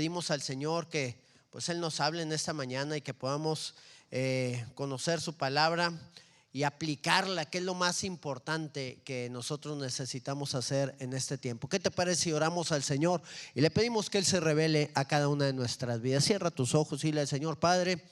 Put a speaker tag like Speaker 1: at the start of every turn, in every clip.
Speaker 1: Pedimos al Señor que pues Él nos hable en esta mañana y que podamos conocer su palabra y aplicarla, que es lo más importante que nosotros necesitamos hacer en este tiempo. ¿Qué te parece si oramos al Señor y le pedimos que Él se revele a cada una de nuestras vidas? Cierra tus ojos y dile al Señor: Padre,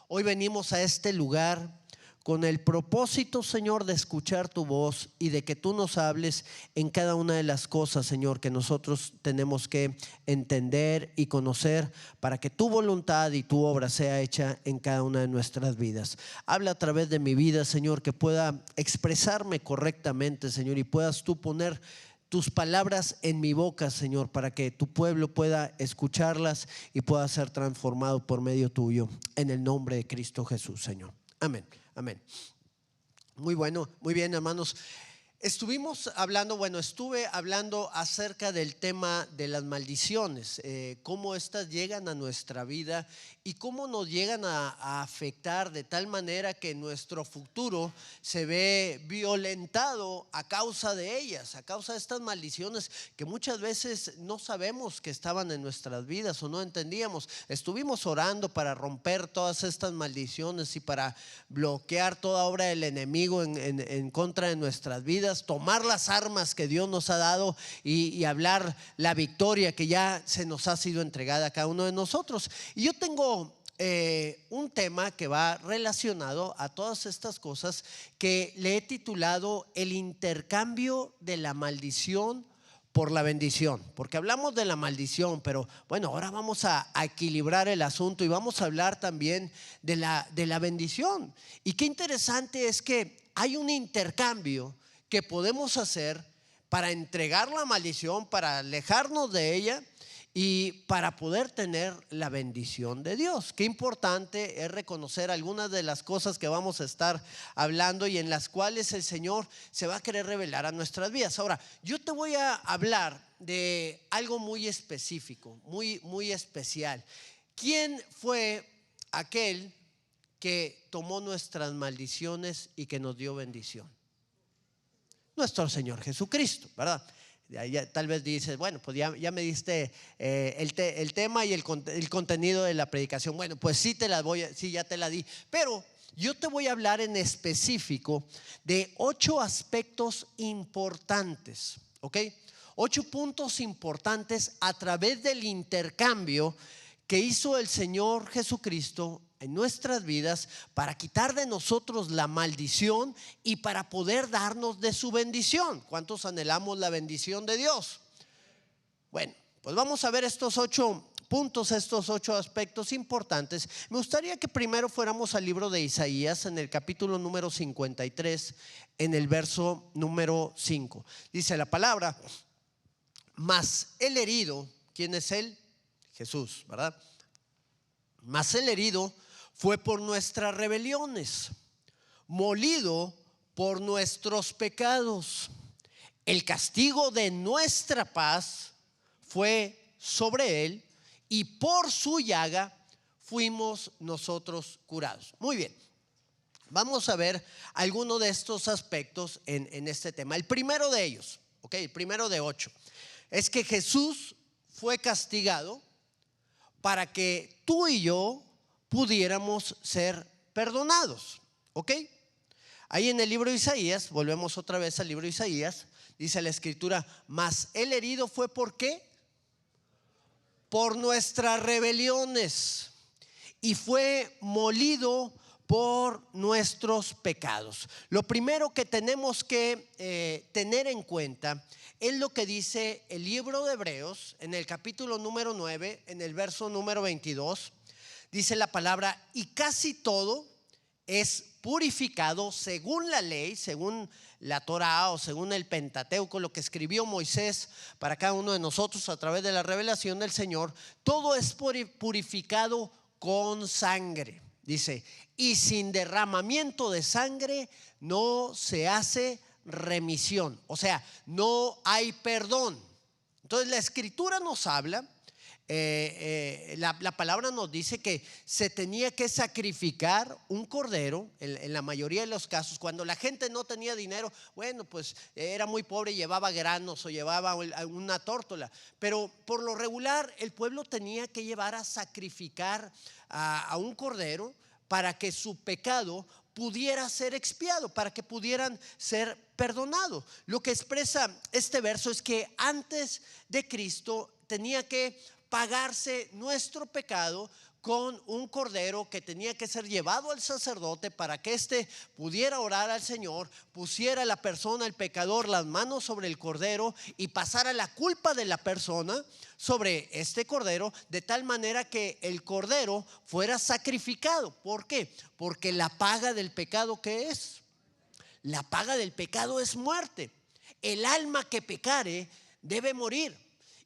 Speaker 1: hoy venimos a este lugar con el propósito, Señor, de escuchar tu voz y de que tú nos hables en cada una de las cosas, Señor, que nosotros tenemos que entender y conocer para que tu voluntad y tu obra sea hecha en cada una de nuestras vidas. Habla a través de mi vida, Señor, que pueda expresarme correctamente, Señor, y puedas tú poner tus palabras en mi boca, Señor, para que tu pueblo pueda escucharlas y pueda ser transformado por medio tuyo, en el nombre de Cristo Jesús, Señor. Amén, amén. Muy bueno, muy bien, hermanos. Estuve hablando acerca del tema de las maldiciones, cómo estas llegan a nuestra vida y cómo nos llegan a afectar de tal manera que nuestro futuro se ve violentado a causa de ellas, a causa de estas maldiciones que muchas veces no sabemos que estaban en nuestras vidas o no entendíamos. Estuvimos orando para romper todas estas maldiciones y para bloquear toda obra del enemigo en contra de nuestras vidas, tomar las armas que Dios nos ha dado y hablar la victoria que ya se nos ha sido entregada a cada uno de nosotros. Y yo tengo un tema que va relacionado a todas estas cosas que le he titulado el intercambio de la maldición por la bendición, porque hablamos de la maldición, pero bueno, ahora vamos a equilibrar el asunto y vamos a hablar también de la bendición. Y qué interesante es que hay un intercambio que podemos hacer para entregar la maldición, para alejarnos de ella y para poder tener la bendición de Dios. Qué importante es reconocer algunas de las cosas que vamos a estar hablando y en las cuales el Señor se va a querer revelar a nuestras vidas. Ahora, yo te voy a hablar de algo muy específico, muy especial. ¿Quién fue aquel que tomó nuestras maldiciones y que nos dio bendición? Nuestro Señor Jesucristo, ¿verdad? Ya, tal vez dices, bueno, pues ya me diste el tema y el contenido de la predicación. Bueno, pues sí ya te la di, pero yo te voy a hablar en específico de 8 aspectos importantes, ¿ok? 8 puntos importantes a través del intercambio que hizo el Señor Jesucristo en nuestras vidas para quitar de nosotros la maldición y para poder darnos de su bendición. ¿Cuántos anhelamos la bendición de Dios? Bueno, pues vamos a ver estos 8 puntos, estos 8 aspectos importantes. Me gustaría que primero fuéramos al libro de Isaías, en el capítulo número 53, en el verso número 5. Dice la palabra: mas el herido, ¿quién es él? Jesús, ¿verdad? Mas el herido fue por nuestras rebeliones, molido por nuestros pecados. El castigo de nuestra paz fue sobre él y por su llaga fuimos nosotros curados. Muy bien, vamos a ver algunos de estos aspectos en este tema. El primero de ellos, ok, el primero de 8, es que Jesús fue castigado para que tú y yo pudiéramos ser perdonados, ¿ok? Ahí en el libro de Isaías, volvemos otra vez al libro de Isaías, dice la escritura: mas el herido fue ¿por qué? Por nuestras rebeliones y fue molido por nuestros pecados. Lo primero que tenemos que tener en cuenta es lo que dice el libro de Hebreos en el capítulo número 9, en el verso número 22. Dice la palabra: y casi todo es purificado según la ley, según la Torá o según el Pentateuco, lo que escribió Moisés para cada uno de nosotros a través de la revelación del Señor. Todo es purificado con sangre. Dice: y sin derramamiento de sangre no se hace remisión. O sea, no hay perdón. Entonces la escritura nos habla la palabra nos dice que se tenía que sacrificar un cordero en la mayoría de los casos. Cuando la gente no tenía dinero, bueno, pues era muy pobre, llevaba granos o llevaba una tórtola, pero por lo regular el pueblo tenía que llevar a sacrificar a un cordero para que su pecado pudiera ser expiado, para que pudieran ser perdonados. Lo que expresa este verso es que antes de Cristo tenía que pagarse nuestro pecado con un cordero que tenía que ser llevado al sacerdote para que éste pudiera orar al Señor, pusiera la persona, el pecador, las manos sobre el cordero y pasara la culpa de la persona sobre este cordero, de tal manera que el cordero fuera sacrificado. ¿Por qué? Porque la paga del pecado, ¿qué es? La paga del pecado es muerte. El alma que pecare debe morir.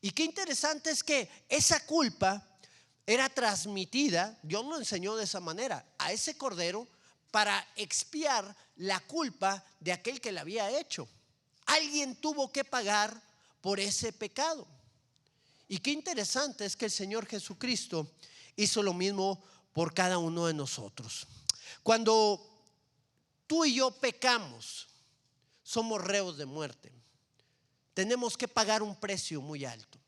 Speaker 1: Y qué interesante es que esa culpa era transmitida, Dios lo enseñó de esa manera, a ese cordero para expiar la culpa de aquel que la había hecho. Alguien tuvo que pagar por ese pecado. Y qué interesante es que el Señor Jesucristo hizo lo mismo por cada uno de nosotros. Cuando tú y yo pecamos, somos reos de muerte. Tenemos que pagar un precio muy alto.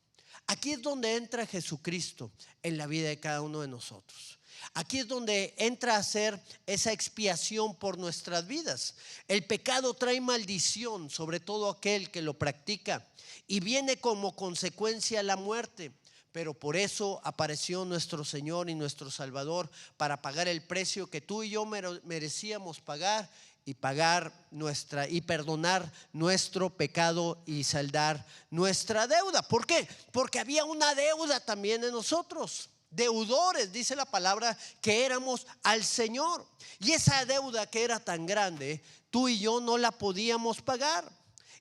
Speaker 1: Aquí es donde entra Jesucristo en la vida de cada uno de nosotros. Aquí es donde entra a hacer esa expiación por nuestras vidas. El pecado trae maldición sobre todo aquel que lo practica y viene como consecuencia la muerte. Pero por eso apareció nuestro Señor y nuestro Salvador, para pagar el precio que tú y yo merecíamos pagar, y perdonar nuestro pecado y saldar nuestra deuda. ¿Por qué? Porque había una deuda también en nosotros. Deudores, dice la palabra, que éramos al Señor. Y esa deuda que era tan grande, tú y yo no la podíamos pagar.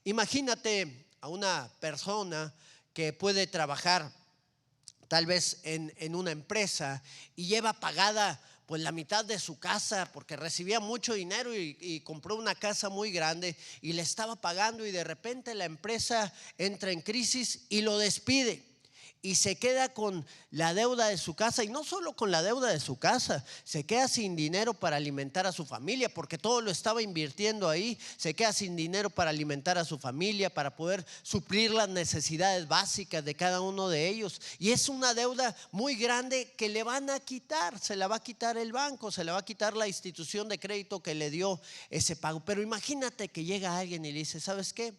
Speaker 1: Imagínate a una persona que puede trabajar tal vez en una empresa y lleva pagada pues la mitad de su casa porque recibía mucho dinero y compró una casa muy grande y le estaba pagando, y de repente la empresa entra en crisis y lo despide. Y se queda con la deuda de su casa, y no solo con la deuda de su casa, se queda sin dinero para alimentar a su familia, porque todo lo estaba invirtiendo ahí. Se queda sin dinero para alimentar a su familia, para poder suplir las necesidades básicas de cada uno de ellos. Y es una deuda muy grande que le van a quitar, se la va a quitar el banco, se la va a quitar la institución de crédito que le dio ese pago. Pero imagínate que llega alguien y le dice: ¿sabes qué?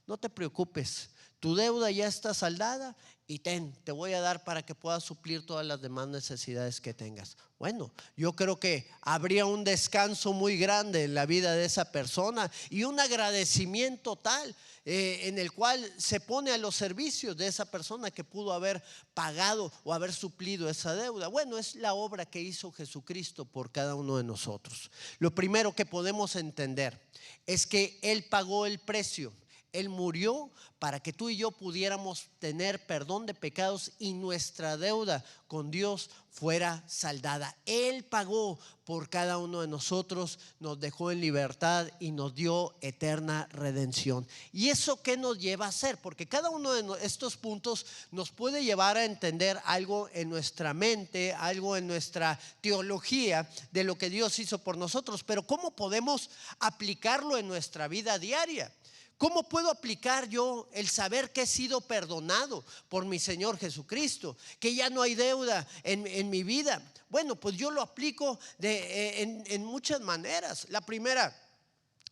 Speaker 1: No te preocupes, tu deuda ya está saldada y te voy a dar para que puedas suplir todas las demás necesidades que tengas. Bueno, yo creo que habría un descanso muy grande en la vida de esa persona y un agradecimiento tal en el cual se pone a los servicios de esa persona que pudo haber pagado o haber suplido esa deuda. Bueno, es la obra que hizo Jesucristo por cada uno de nosotros. Lo primero que podemos entender es que Él pagó el precio. Él murió para que tú y yo pudiéramos tener perdón de pecados y nuestra deuda con Dios fuera saldada. Él pagó por cada uno de nosotros, nos dejó en libertad y nos dio eterna redención. ¿Y eso qué nos lleva a hacer? Porque cada uno de estos puntos nos puede llevar a entender algo en nuestra mente, algo en nuestra teología de lo que Dios hizo por nosotros. Pero ¿cómo podemos aplicarlo en nuestra vida diaria? ¿Cómo puedo aplicar yo el saber que he sido perdonado por mi Señor Jesucristo? Que ya no hay deuda en mi vida. Bueno, pues yo lo aplico en muchas maneras. La primera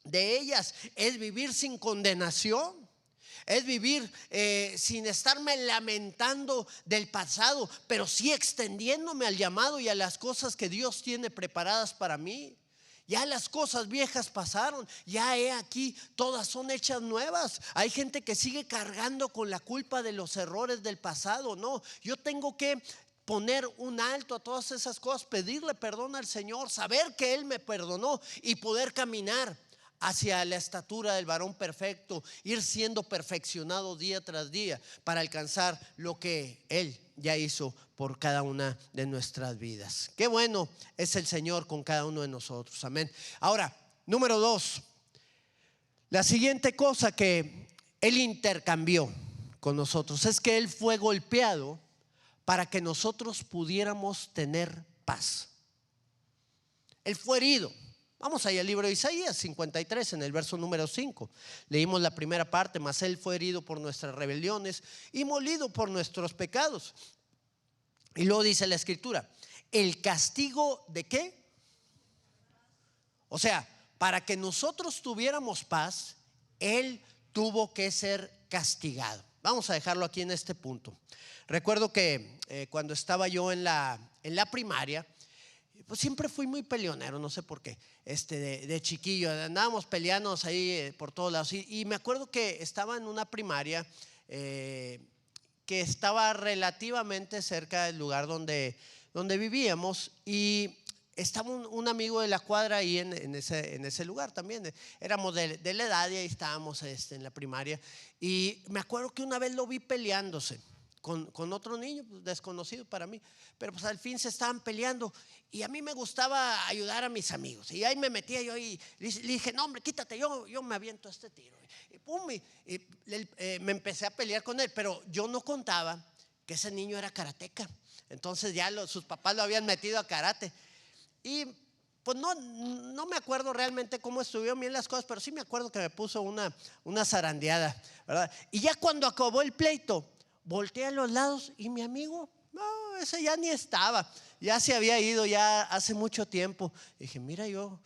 Speaker 1: de ellas es vivir sin condenación. Es vivir sin estarme lamentando del pasado, pero sí extendiéndome al llamado y a las cosas que Dios tiene preparadas para mí. Ya las cosas viejas pasaron, ya he aquí, todas son hechas nuevas. Hay gente que sigue cargando con la culpa de los errores del pasado. No, yo tengo que poner un alto a todas esas cosas, pedirle perdón al Señor, saber que Él me perdonó y poder caminar hacia la estatura del varón perfecto, ir siendo perfeccionado día tras día para alcanzar lo que Él ya hizo por cada una de nuestras vidas. Qué bueno es el Señor con cada uno de nosotros, amén. Ahora, número 2, la siguiente cosa que Él intercambió con nosotros es que Él fue golpeado para que nosotros pudiéramos tener paz. Él fue herido. Vamos ahí al libro de Isaías 53, en el verso número 5. Leímos la primera parte: mas Él fue herido por nuestras rebeliones y molido por nuestros pecados. Y luego dice la escritura: el castigo ¿de qué? O sea, para que nosotros tuviéramos paz, Él tuvo que ser castigado. Vamos a dejarlo aquí en este punto. Recuerdo que cuando estaba yo en la primaria, pues siempre fui muy peleonero, no sé por qué. De chiquillo andábamos peleándonos ahí por todos lados. Y me acuerdo que estaba en una primaria que estaba relativamente cerca del lugar donde vivíamos, y estaba un amigo de la cuadra ahí en ese lugar también. Éramos de la edad y ahí estábamos en la primaria. Y me acuerdo que una vez lo vi peleándose con otro niño, pues, desconocido para mí, pero pues al fin se estaban peleando. Y a mí me gustaba ayudar a mis amigos, y ahí me metía yo y le dije: no, hombre, quítate, yo me aviento este tiro. Y pum, me empecé a pelear con él, pero yo no contaba que ese niño era karateca. Entonces ya sus papás lo habían metido a karate. Y pues no me acuerdo realmente cómo estuvieron bien las cosas, pero sí me acuerdo que me puso una zarandeada, ¿verdad? Y ya cuando acabó el pleito, volteé a los lados y mi amigo, no, ese ya ni estaba, ya se había ido ya hace mucho tiempo. Dije: mira, yo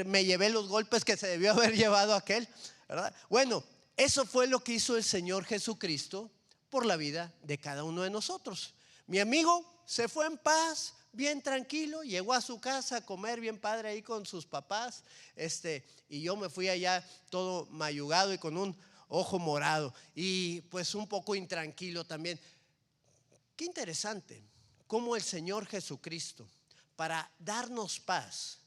Speaker 1: me llevé los golpes que se debió haber llevado aquel, ¿verdad? Bueno, eso fue lo que hizo el Señor Jesucristo por la vida de cada uno de nosotros. Mi amigo se fue en paz, bien tranquilo, llegó a su casa a comer bien padre ahí con sus papás, y yo me fui allá todo mayugado y con un ojo morado y pues un poco intranquilo también. Qué interesante cómo el Señor Jesucristo, para darnos paz,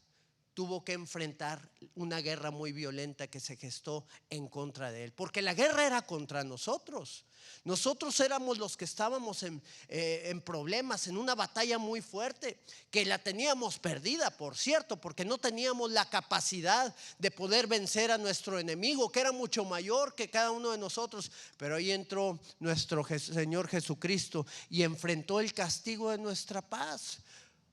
Speaker 1: tuvo que enfrentar una guerra muy violenta que se gestó en contra de Él, porque la guerra era contra nosotros. Nosotros éramos los que estábamos en problemas, en una batalla muy fuerte, que la teníamos perdida, por cierto, porque no teníamos la capacidad de poder vencer a nuestro enemigo, que era mucho mayor que cada uno de nosotros. Pero ahí entró nuestro Señor Jesucristo y enfrentó el castigo de nuestra paz.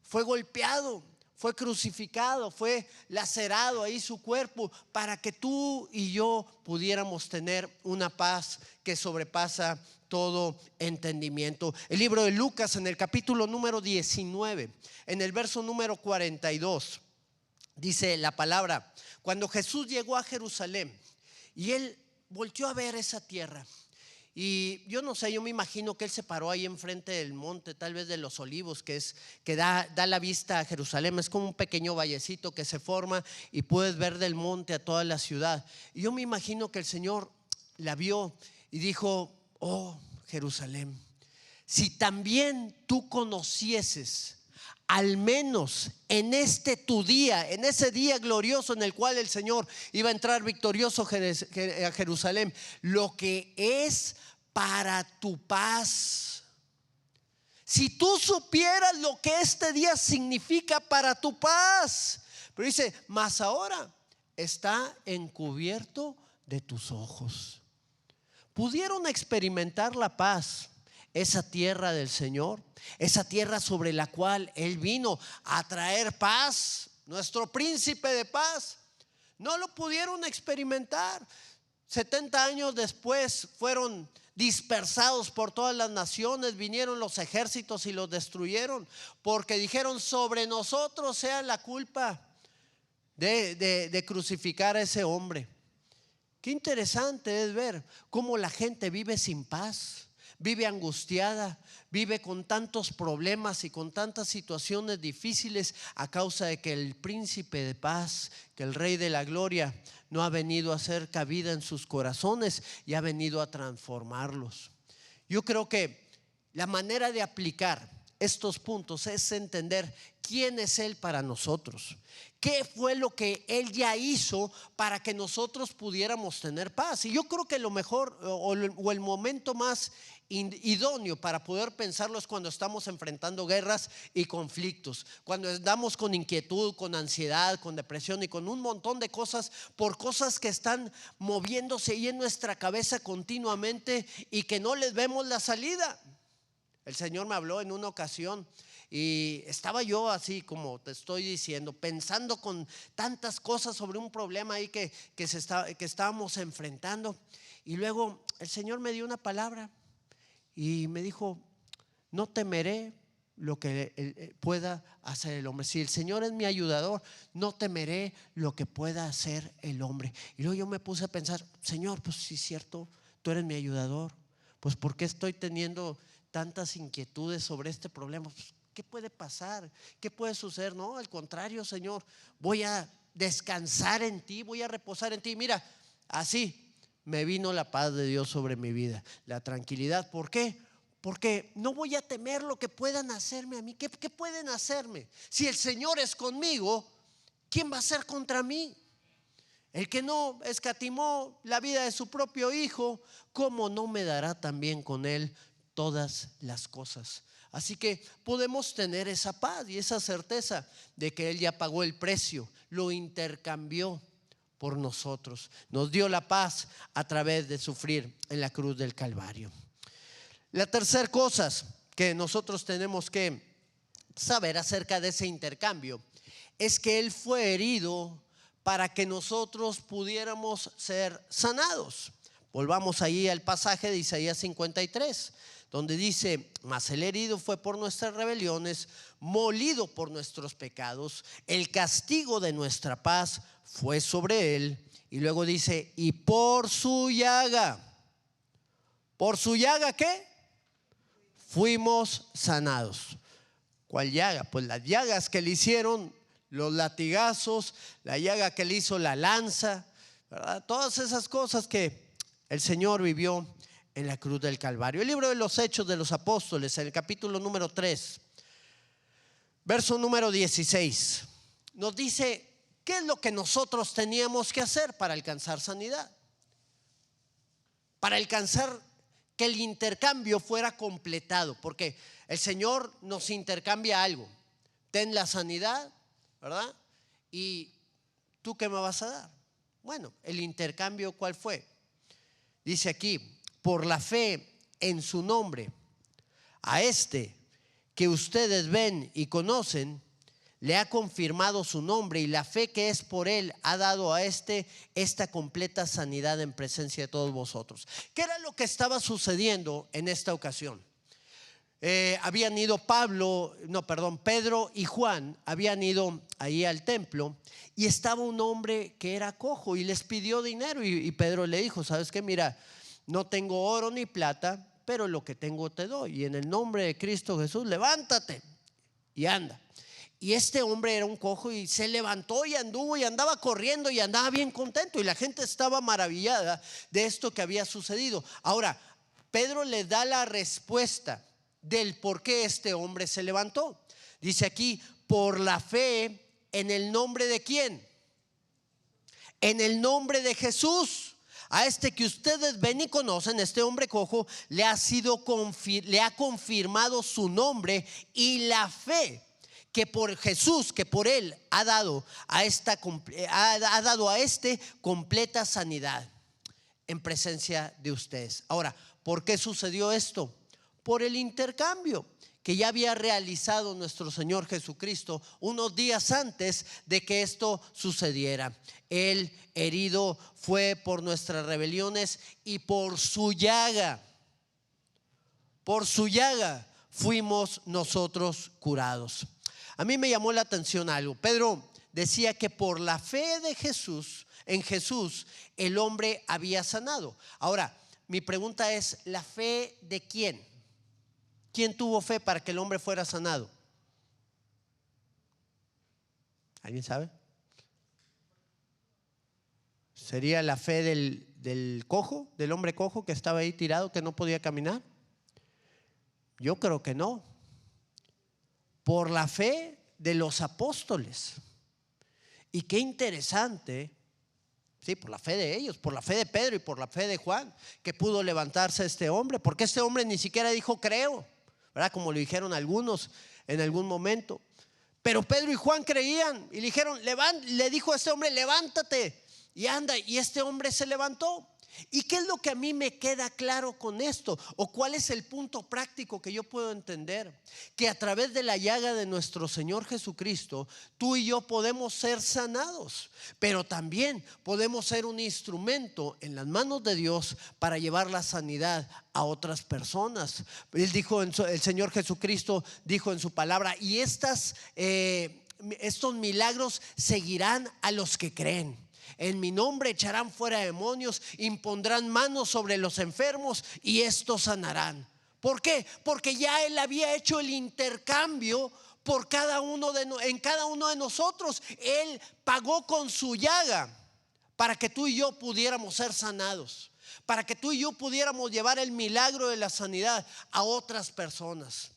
Speaker 1: Fue golpeado, fue crucificado, fue lacerado ahí su cuerpo, para que tú y yo pudiéramos tener una paz que sobrepasa todo entendimiento. El libro de Lucas, en el capítulo número 19, en el verso número 42, dice la palabra: cuando Jesús llegó a Jerusalén y Él volteó a ver esa tierra, y yo no sé, yo me imagino que Él se paró ahí enfrente del monte, tal vez de los Olivos, que da la vista a Jerusalén. Es como un pequeño vallecito que se forma y puedes ver del monte a toda la ciudad. Y yo me imagino que el Señor la vio y dijo: oh Jerusalén, si también tú conocieses, al menos en tu día, en ese día glorioso en el cual el Señor iba a entrar victorioso a Jerusalén, lo que es para tu paz. Si tú supieras lo que este día significa para tu paz. Pero dice: mas ahora está encubierto de tus ojos. Pudieron experimentar la paz, esa tierra del Señor, esa tierra sobre la cual Él vino a traer paz, nuestro príncipe de paz. No lo pudieron experimentar. 70 años después fueron dispersados por todas las naciones, vinieron los ejércitos y los destruyeron, porque dijeron: sobre nosotros sea la culpa de crucificar a ese hombre. Qué interesante es ver cómo la gente vive sin paz, vive angustiada, vive con tantos problemas y con tantas situaciones difíciles a causa de que el príncipe de paz, que el rey de la gloria, no ha venido a hacer cabida en sus corazones y ha venido a transformarlos. Yo creo que la manera de aplicar estos puntos es entender quién es Él para nosotros, qué fue lo que Él ya hizo para que nosotros pudiéramos tener paz. Y yo creo que lo mejor o el momento más idóneo para poder pensarlo es cuando estamos enfrentando guerras y conflictos, cuando andamos con inquietud, con ansiedad, con depresión y con un montón de cosas, por cosas que están moviéndose ahí en nuestra cabeza continuamente y que no les vemos la salida. El Señor me habló en una ocasión y estaba yo así como te estoy diciendo, pensando con tantas cosas sobre un problema ahí que estábamos enfrentando. Y luego el Señor me dio una palabra y me dijo: no temeré lo que pueda hacer el hombre. Si el Señor es mi ayudador, no temeré lo que pueda hacer el hombre. Y luego yo me puse a pensar: Señor, pues sí es cierto, tú eres mi ayudador. Pues ¿por qué estoy teniendo tantas inquietudes sobre este problema? Pues, ¿qué puede pasar? ¿Qué puede suceder? No, al contrario, Señor, voy a descansar en ti, voy a reposar en ti. Mira, así me vino la paz de Dios sobre mi vida, la tranquilidad. ¿Por qué? Porque no voy a temer lo que puedan hacerme a mí. ¿Qué pueden hacerme? Si el Señor es conmigo, ¿quién va a ser contra mí? El que no escatimó la vida de su propio Hijo, ¿cómo no me dará también con Él todas las cosas? Así que podemos tener esa paz y esa certeza de que Él ya pagó el precio, lo intercambió por nosotros. Nos dio la paz a través de sufrir en la cruz del Calvario. La tercera cosa que nosotros tenemos que saber acerca de ese intercambio es que Él fue herido para que nosotros pudiéramos ser sanados. Volvamos ahí al pasaje de Isaías 53, donde dice: mas el herido fue por nuestras rebeliones, molido por nuestros pecados, el castigo de nuestra paz fue sobre él. Y luego dice: y por su llaga. ¿Por su llaga qué? Fuimos sanados. ¿Cuál llaga? Pues las llagas que le hicieron los latigazos, la llaga que le hizo la lanza, ¿verdad? Todas esas cosas que el Señor vivió en la cruz del Calvario. El libro de los Hechos de los Apóstoles, en el capítulo número 3, verso número 16, nos dice qué es lo que nosotros teníamos que hacer para alcanzar sanidad, para alcanzar que el intercambio fuera completado, porque el Señor nos intercambia algo: ten la sanidad, ¿verdad? ¿Y tú qué me vas a dar? Bueno, el intercambio, ¿cuál fue? Dice aquí: por la fe en su nombre, a este que ustedes ven y conocen, le ha confirmado su nombre, y la fe que es por él ha dado a esta completa sanidad en presencia de todos vosotros. ¿Qué era lo que estaba sucediendo en esta ocasión? Habían ido Pedro y Juan habían ido ahí al templo, y estaba un hombre que era cojo y les pidió dinero, y Pedro le dijo: ¿sabes qué? Mira, no tengo oro ni plata, pero lo que tengo te doy, y en el nombre de Cristo Jesús, levántate y anda. Y este hombre era un cojo y se levantó y anduvo y andaba corriendo y andaba bien contento, y la gente estaba maravillada de esto que había sucedido. Ahora, Pedro le da la respuesta del por qué este hombre se levantó. Dice aquí: por la fe en el nombre de ¿quién? En el nombre de Jesús. A este que ustedes ven y conocen, este hombre cojo, le ha confirmado su nombre y la fe que por Jesús, que por él ha dado a este completa sanidad en presencia de ustedes. Ahora, ¿por qué sucedió esto? Por el intercambio que ya había realizado nuestro Señor Jesucristo unos días antes de que esto sucediera. Él herido fue por nuestras rebeliones, y por su llaga fuimos nosotros curados. A mí me llamó la atención algo. Pedro decía que por la fe de Jesús, en Jesús, el hombre había sanado. Ahora, mi pregunta es: ¿la fe de quién? ¿Quién tuvo fe para que el hombre fuera sanado? ¿Alguien sabe? ¿Sería la fe del cojo, del hombre cojo que estaba ahí tirado, que no podía caminar? Yo creo que no. Por la fe de los apóstoles. Y qué interesante, sí, por la fe de ellos, por la fe de Pedro y por la fe de Juan, que pudo levantarse este hombre, porque este hombre ni siquiera dijo creo, ¿verdad? Como lo dijeron algunos en algún momento. Pero Pedro y Juan creían y le dijeron, le dijo a este hombre: levántate y anda. Y este hombre se levantó. ¿Y qué es lo que a mí me queda claro con esto? ¿O cuál es el punto práctico que yo puedo entender? Que a través de la llaga de nuestro Señor Jesucristo, tú y yo podemos ser sanados, pero también podemos ser un instrumento en las manos de Dios para llevar la sanidad a otras personas. Él dijo, el Señor Jesucristo dijo en su palabra, y estos milagros seguirán a los que creen. En mi nombre echarán fuera demonios, impondrán manos sobre los enfermos y estos sanarán. ¿Por qué? Porque ya Él había hecho el intercambio por en cada uno de nosotros. Él pagó con su llaga para que tú y yo pudiéramos ser sanados, para que tú y yo pudiéramos llevar el milagro de la sanidad a otras personas.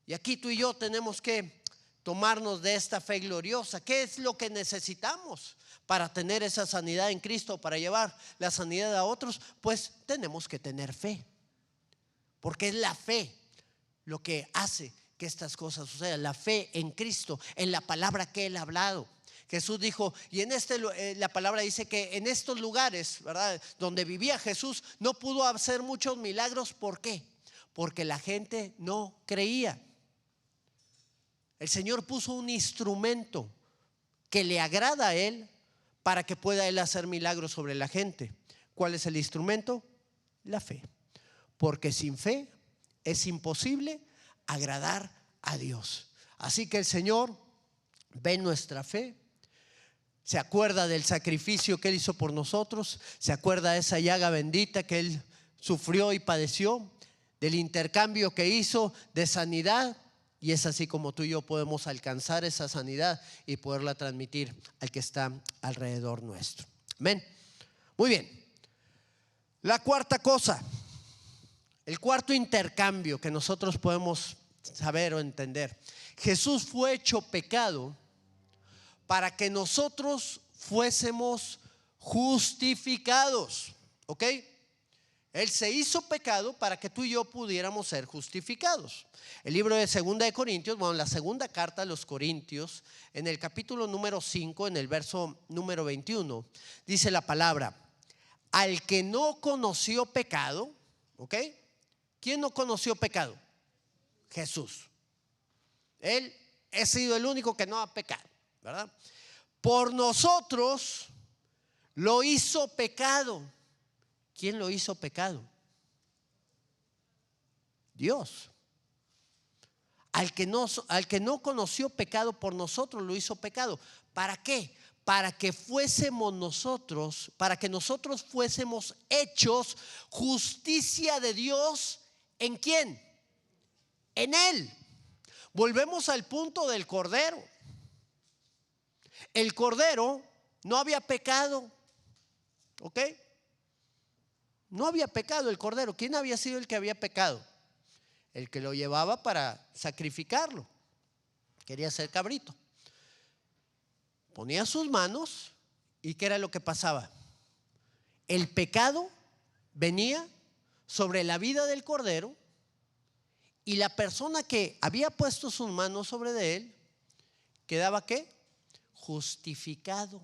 Speaker 1: Y aquí tú y yo tenemos que tomarnos de esta fe gloriosa. ¿Qué es lo que necesitamos para tener esa sanidad en Cristo, para llevar la sanidad a otros? Pues tenemos que tener fe, porque es la fe lo que hace que estas cosas sucedan. La fe en Cristo, en la palabra que Él ha hablado. Jesús dijo, y la palabra dice que en estos lugares, ¿verdad?, donde vivía Jesús, no pudo hacer muchos milagros. ¿Por qué? Porque la gente no creía. El Señor puso un instrumento que le agrada a Él para que pueda Él hacer milagros sobre la gente. ¿Cuál es el instrumento? La fe. Porque sin fe es imposible agradar a Dios. Así que el Señor ve nuestra fe, se acuerda del sacrificio que Él hizo por nosotros, se acuerda de esa llaga bendita que Él sufrió y padeció, del intercambio que hizo de sanidad. Y es así como tú y yo podemos alcanzar esa sanidad y poderla transmitir al que está alrededor nuestro. Amén. Muy bien. La cuarta cosa, el cuarto intercambio que nosotros podemos saber o entender. Jesús fue hecho pecado para que nosotros fuésemos justificados. ¿Ok? Él se hizo pecado para que tú y yo pudiéramos ser justificados. El libro de 2 de Corintios, bueno, la segunda carta a los Corintios, en el capítulo número 5, en el verso número 21, dice la palabra: al que no conoció pecado, ¿ok? ¿Quién no conoció pecado? Jesús. Él ha sido el único que no ha pecado, ¿verdad? Por nosotros lo hizo pecado. ¿Quién lo hizo pecado? Dios. Al que no conoció pecado, por nosotros lo hizo pecado. ¿Para qué? Para que nosotros fuésemos hechos justicia de Dios. ¿En quién? En Él. Volvemos al punto del Cordero. El Cordero no había pecado, ¿ok? No había pecado el Cordero. ¿Quién había sido el que había pecado? El que lo llevaba para sacrificarlo. Quería ser cabrito. Ponía sus manos y ¿qué era lo que pasaba? El pecado venía sobre la vida del Cordero y la persona que había puesto sus manos sobre de él quedaba ¿qué? Justificado.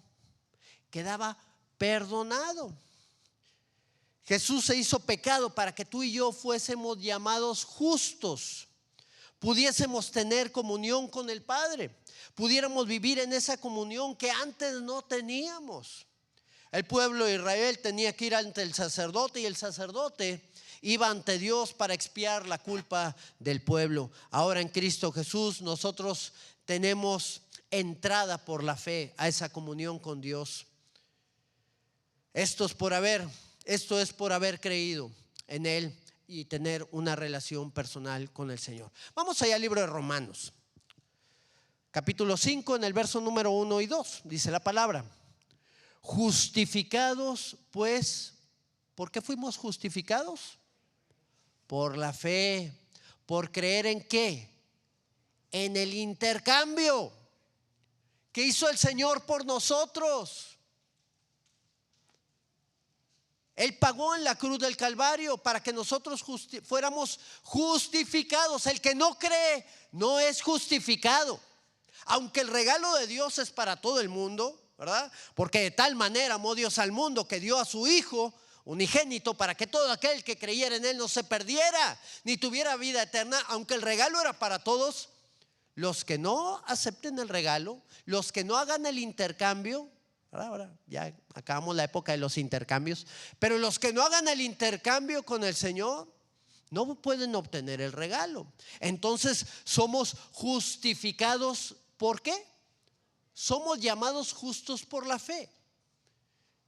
Speaker 1: Quedaba perdonado. Jesús se hizo pecado para que tú y yo fuésemos llamados justos, pudiésemos tener comunión con el Padre, pudiéramos vivir en esa comunión que antes no teníamos. El pueblo de Israel tenía que ir ante el sacerdote y el sacerdote iba ante Dios para expiar la culpa del pueblo. Ahora en Cristo Jesús nosotros tenemos entrada por la fe a esa comunión con Dios. Esto es por haber creído en Él y tener una relación personal con el Señor. Vamos allá al libro de Romanos, capítulo 5, en el verso número 1 y 2. Dice la palabra: justificados pues, ¿por qué fuimos justificados? Por la fe, por creer en ¿qué? En el intercambio que hizo el Señor por nosotros. Él pagó en la cruz del Calvario para que nosotros fuéramos justificados. El que no cree no es justificado. Aunque el regalo de Dios es para todo el mundo, ¿verdad? Porque de tal manera amó Dios al mundo que dio a su Hijo unigénito, para que todo aquel que creyera en él no se perdiera, ni tuviera vida eterna. Aunque el regalo era para todos, los que no acepten el regalo, los que no hagan el intercambio, ahora ya acabamos la época de los intercambios, pero los que no hagan el intercambio con el Señor no pueden obtener el regalo. Entonces somos justificados. ¿Por qué? Somos llamados justos por la fe.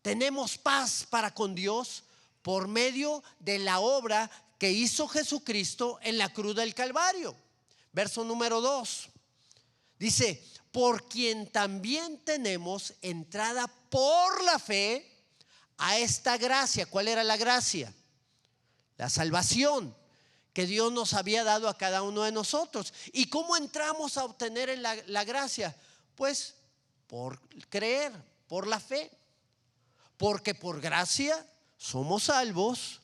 Speaker 1: Tenemos paz para con Dios por medio de la obra que hizo Jesucristo en la cruz del Calvario. Verso número 2 dice: por quien también tenemos entrada por la fe a esta gracia. ¿Cuál era la gracia? La salvación que Dios nos había dado a cada uno de nosotros. ¿Y cómo entramos a obtener la gracia? Pues por creer, por la fe. Porque por gracia somos salvos.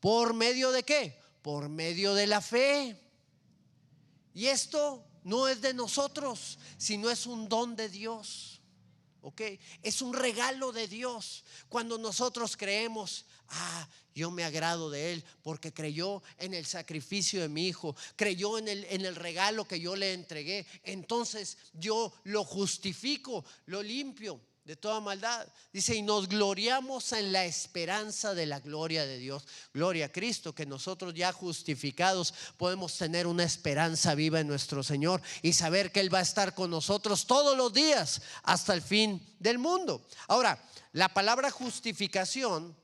Speaker 1: ¿Por medio de qué? Por medio de la fe. Y esto no es de nosotros, sino es un don de Dios. ¿Ok? Es un regalo de Dios. Cuando nosotros creemos, yo me agrado de él porque creyó en el sacrificio de mi hijo, creyó en el regalo que yo le entregué, entonces yo lo justifico, lo limpio de toda maldad. Dice: y nos gloriamos en la esperanza de la gloria de Dios. Gloria a Cristo, que nosotros ya justificados podemos tener una esperanza viva en nuestro Señor y saber que Él va a estar con nosotros todos los días hasta el fin del mundo. Ahora, la palabra justificación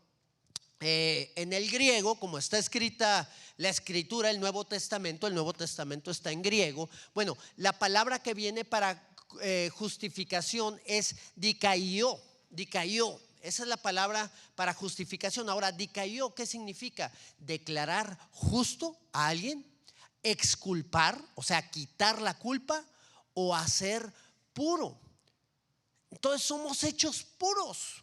Speaker 1: en el griego, como está escrita la escritura, el Nuevo Testamento está en griego. Bueno, la palabra que viene para justificación es dikaio. Esa es la palabra para justificación. Ahora, dikaio, ¿qué significa? Declarar justo a alguien, exculpar, o sea, quitar la culpa, o hacer puro. Entonces somos hechos puros.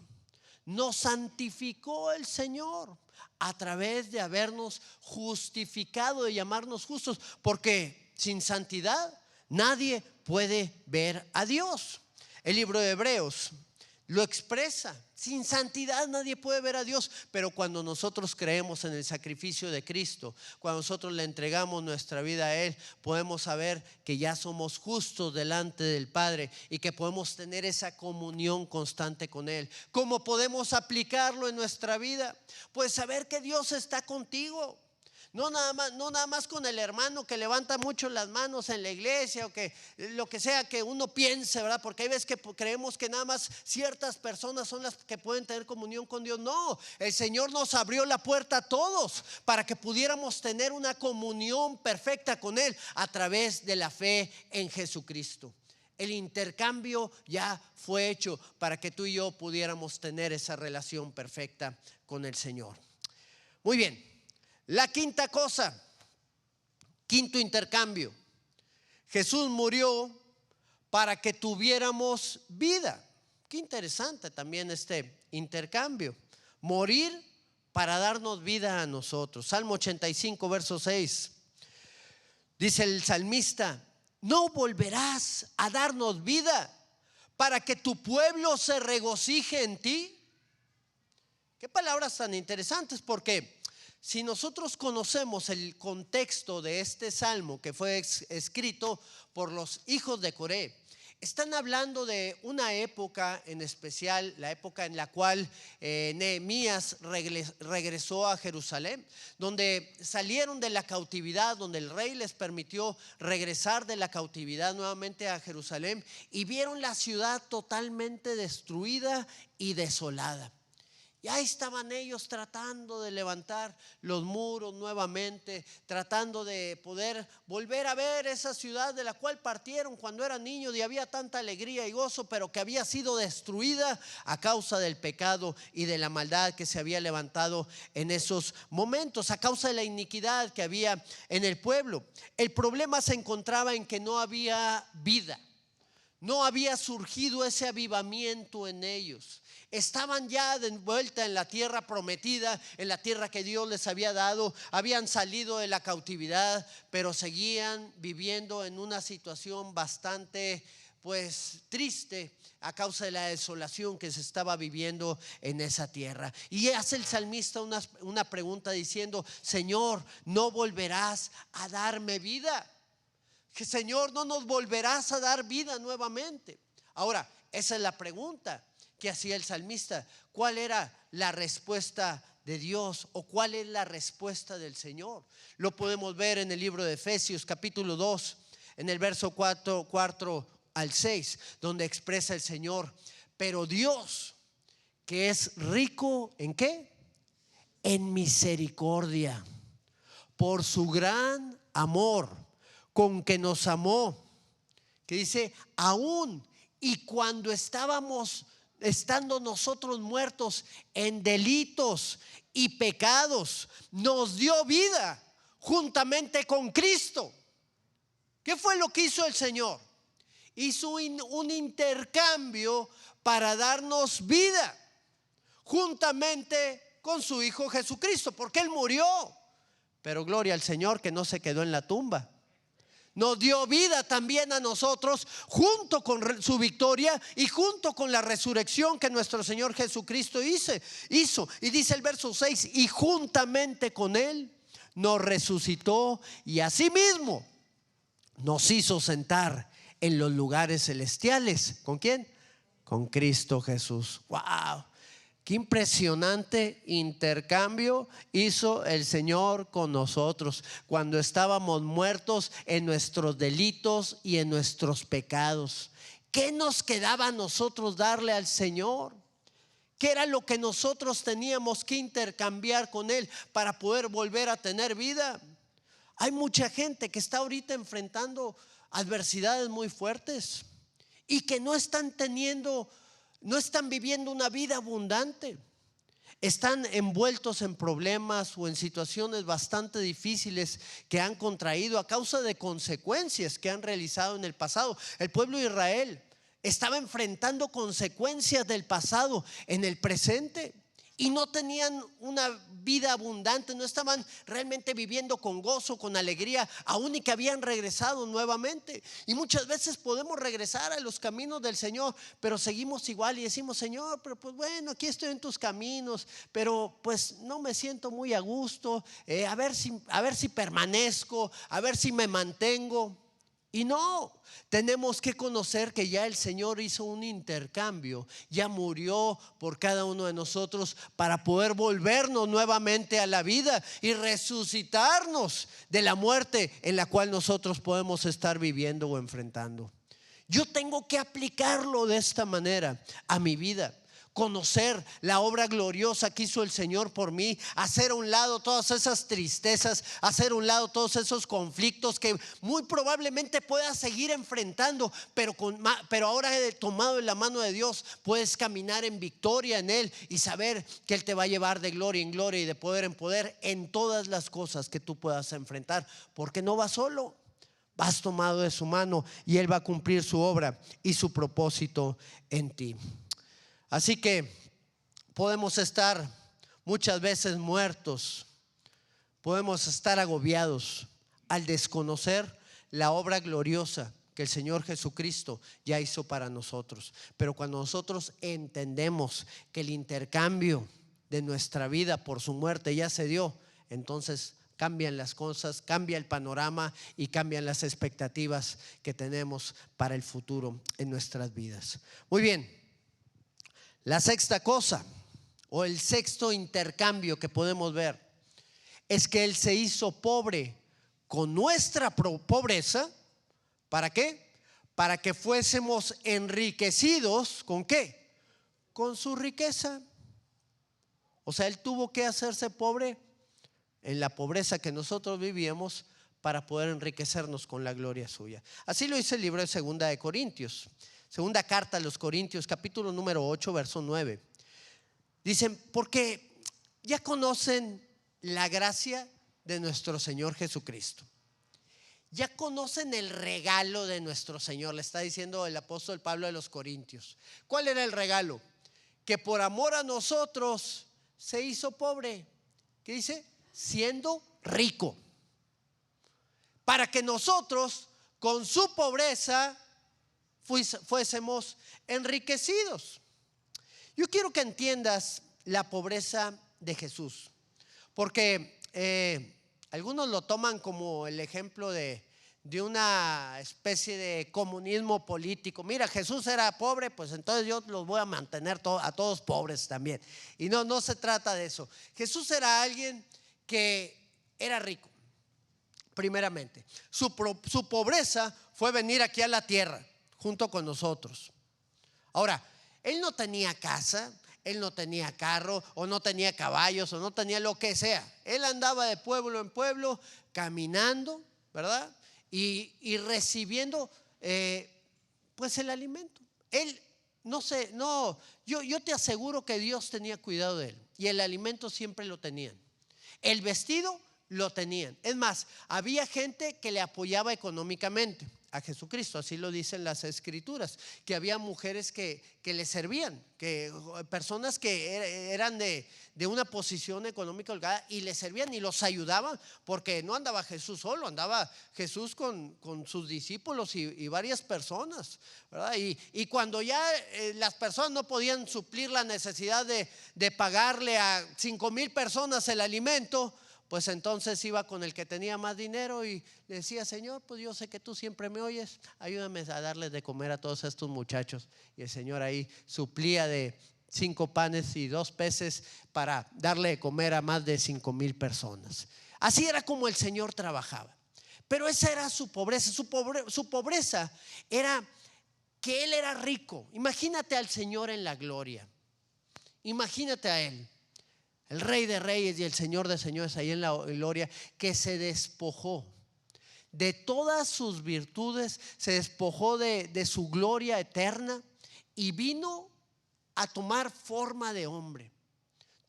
Speaker 1: Nos santificó el Señor a través de habernos justificado, de llamarnos justos, porque sin santidad nadie puede ver a Dios. El libro de Hebreos lo expresa: sin santidad nadie puede ver a Dios. Pero cuando nosotros creemos en el sacrificio de Cristo, cuando nosotros le entregamos nuestra vida a Él, podemos saber que ya somos justos delante del Padre y que podemos tener esa comunión constante con Él. ¿Cómo podemos aplicarlo en nuestra vida? Pues saber que Dios está contigo. No nada más con el hermano que levanta mucho las manos en la iglesia, o que lo que sea que uno piense, ¿verdad? Porque hay veces que creemos que nada más ciertas personas son las que pueden tener comunión con Dios. No, el Señor nos abrió la puerta a todos para que pudiéramos tener una comunión perfecta con Él a través de la fe en Jesucristo. El intercambio ya fue hecho para que tú y yo pudiéramos tener esa relación perfecta con el Señor. Muy bien. La quinta cosa, quinto intercambio: Jesús murió para que tuviéramos vida. Qué interesante también este intercambio. Morir para darnos vida a nosotros. Salmo 85, verso 6. Dice el salmista: no volverás a darnos vida para que tu pueblo se regocije en ti. Qué palabras tan interesantes, porque si nosotros conocemos el contexto de este salmo, que fue escrito por los hijos de Coré, están hablando de una época en especial, la época en la cual Nehemías regresó a Jerusalén, donde salieron de la cautividad, donde el rey les permitió regresar de la cautividad nuevamente a Jerusalén, y vieron la ciudad totalmente destruida y desolada. Y ahí estaban ellos tratando de levantar los muros nuevamente, tratando de poder volver a ver esa ciudad de la cual partieron cuando eran niños y había tanta alegría y gozo, pero que había sido destruida a causa del pecado y de la maldad que se había levantado en esos momentos, a causa de la iniquidad que había en el pueblo. El problema se encontraba en que no había vida. No había surgido ese avivamiento en ellos. Estaban ya de vuelta en la tierra prometida, en la tierra que Dios les había dado. Habían salido de la cautividad, pero seguían viviendo en una situación bastante pues triste a causa de la desolación que se estaba viviendo en esa tierra. Y hace el salmista una pregunta diciendo: Señor, ¿no volverás a darme vida? Que Señor, ¿no nos volverás a dar vida nuevamente? Ahora, esa es la pregunta que hacía el salmista. ¿Cuál era la respuesta de Dios o cuál es la respuesta del Señor? Lo podemos ver en el libro de Efesios capítulo 2, en el verso 4 al 6, donde expresa el Señor: pero Dios, que es rico ¿en qué? En misericordia, por su gran amor con que nos amó, que dice, aún y cuando estando nosotros muertos en delitos y pecados, nos dio vida juntamente con Cristo. ¿Qué fue lo que hizo el Señor? Hizo un intercambio para darnos vida juntamente con su Hijo Jesucristo, porque Él murió, pero gloria al Señor que no se quedó en la tumba. Nos dio vida también a nosotros junto con su victoria y junto con la resurrección que nuestro Señor Jesucristo hizo. Y dice el verso 6: y juntamente con Él nos resucitó y asimismo nos hizo sentar en los lugares celestiales. ¿Con quién? Con Cristo Jesús. ¡Wow! Qué impresionante intercambio hizo el Señor con nosotros cuando estábamos muertos en nuestros delitos y en nuestros pecados. ¿Qué nos quedaba a nosotros darle al Señor? ¿Qué era lo que nosotros teníamos que intercambiar con Él para poder volver a tener vida? Hay mucha gente que está ahorita enfrentando adversidades muy fuertes y que no están viviendo una vida abundante. Están envueltos en problemas o en situaciones bastante difíciles que han contraído a causa de consecuencias que han realizado en el pasado. El pueblo de Israel estaba enfrentando consecuencias del pasado en el presente y no tenían una vida abundante, no estaban realmente viviendo con gozo, con alegría, aún y que habían regresado nuevamente. Y muchas veces podemos regresar a los caminos del Señor, pero seguimos igual y decimos: Señor, pero pues bueno, aquí estoy en tus caminos, pero pues no me siento muy a gusto, a ver si permanezco, a ver si me mantengo. Y no, tenemos que conocer que ya el Señor hizo un intercambio, ya murió por cada uno de nosotros para poder volvernos nuevamente a la vida y resucitarnos de la muerte en la cual nosotros podemos estar viviendo o enfrentando. Yo tengo que aplicarlo de esta manera a mi vida. Conocer la obra gloriosa que hizo el Señor por mí, hacer a un lado todas esas tristezas, hacer a un lado todos esos conflictos que muy probablemente puedas seguir enfrentando, pero ahora tomado en la mano de Dios puedes caminar en victoria en Él y saber que Él te va a llevar de gloria en gloria y de poder en poder en todas las cosas que tú puedas enfrentar, porque no vas solo, vas tomado de su mano y Él va a cumplir su obra y su propósito en ti. Así que podemos estar muchas veces muertos, podemos estar agobiados al desconocer la obra gloriosa que el Señor Jesucristo ya hizo para nosotros. Pero cuando nosotros entendemos que el intercambio de nuestra vida por su muerte ya se dio, entonces cambian las cosas, cambia el panorama y cambian las expectativas que tenemos para el futuro en nuestras vidas. Muy bien. La sexta cosa o el sexto intercambio que podemos ver es que Él se hizo pobre con nuestra pobreza. ¿Para qué? Para que fuésemos enriquecidos. ¿Con qué? Con su riqueza. O sea, Él tuvo que hacerse pobre en la pobreza que nosotros vivíamos para poder enriquecernos con la gloria suya. Así lo dice el libro de Segunda de Corintios. Segunda carta a los Corintios, capítulo número 8, verso 9. Dicen: porque ya conocen la gracia de nuestro Señor Jesucristo. Ya conocen el regalo de nuestro Señor, le está diciendo el apóstol Pablo a los Corintios. ¿Cuál era el regalo? Que por amor a nosotros se hizo pobre. ¿Qué dice? Siendo rico. Para que nosotros con su pobreza fuésemos enriquecidos. Yo quiero que entiendas la pobreza de Jesús, porque algunos lo toman como el ejemplo de una especie de comunismo político. Mira, Jesús era pobre, pues entonces yo los voy a mantener a todos pobres también. Y no se trata de eso. Jesús era alguien que era rico, primeramente. Su pobreza fue venir aquí a la tierra junto con nosotros. Ahora, él no tenía casa, él no tenía carro, o no tenía caballos, o no tenía lo que sea. Él andaba de pueblo en pueblo caminando, ¿verdad? Y recibiendo pues el alimento. Él yo te aseguro que Dios tenía cuidado de él, y el alimento siempre lo tenían. El vestido lo tenían. Es más, había gente que le apoyaba económicamente a Jesucristo, así lo dicen las escrituras, que había mujeres que le servían, que personas que eran de una posición económica holgada y le servían y los ayudaban, porque no andaba Jesús solo, andaba Jesús con sus discípulos y varias personas, ¿verdad? Y cuando ya las personas no podían suplir la necesidad de pagarle a 5,000 personas el alimento, pues entonces iba con el que tenía más dinero y le decía: Señor, pues yo sé que tú siempre me oyes, ayúdame a darles de comer a todos estos muchachos. Y el Señor ahí suplía de 5 panes y 2 peces para darle de comer a más de 5,000 personas. Así era como el Señor trabajaba. Pero esa era su pobreza. Su pobreza era que Él era rico. Imagínate al Señor en la gloria. Imagínate a Él, el Rey de Reyes y el Señor de Señores ahí en la gloria, que se despojó de todas sus virtudes, se despojó de su gloria eterna y vino a tomar forma de hombre,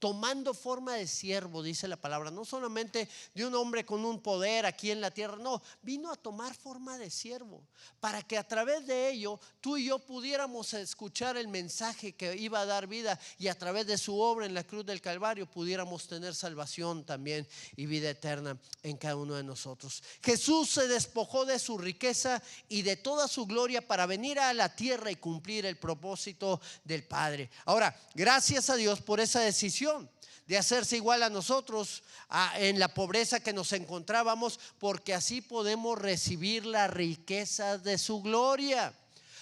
Speaker 1: tomando forma de siervo, dice la palabra. No solamente de un hombre con un poder aquí en la tierra, no, vino a tomar forma de siervo, para que a través de ello tú y yo pudiéramos escuchar el mensaje que iba a dar vida, y a través de su obra en la cruz del Calvario pudiéramos tener salvación también y vida eterna en cada uno de nosotros. Jesús se despojó de su riqueza y de toda su gloria para venir a la tierra y cumplir el propósito del Padre. Ahora, gracias a Dios por esa decisión de hacerse igual a nosotros en la pobreza que nos encontrábamos, porque así podemos recibir las riquezas de su gloria.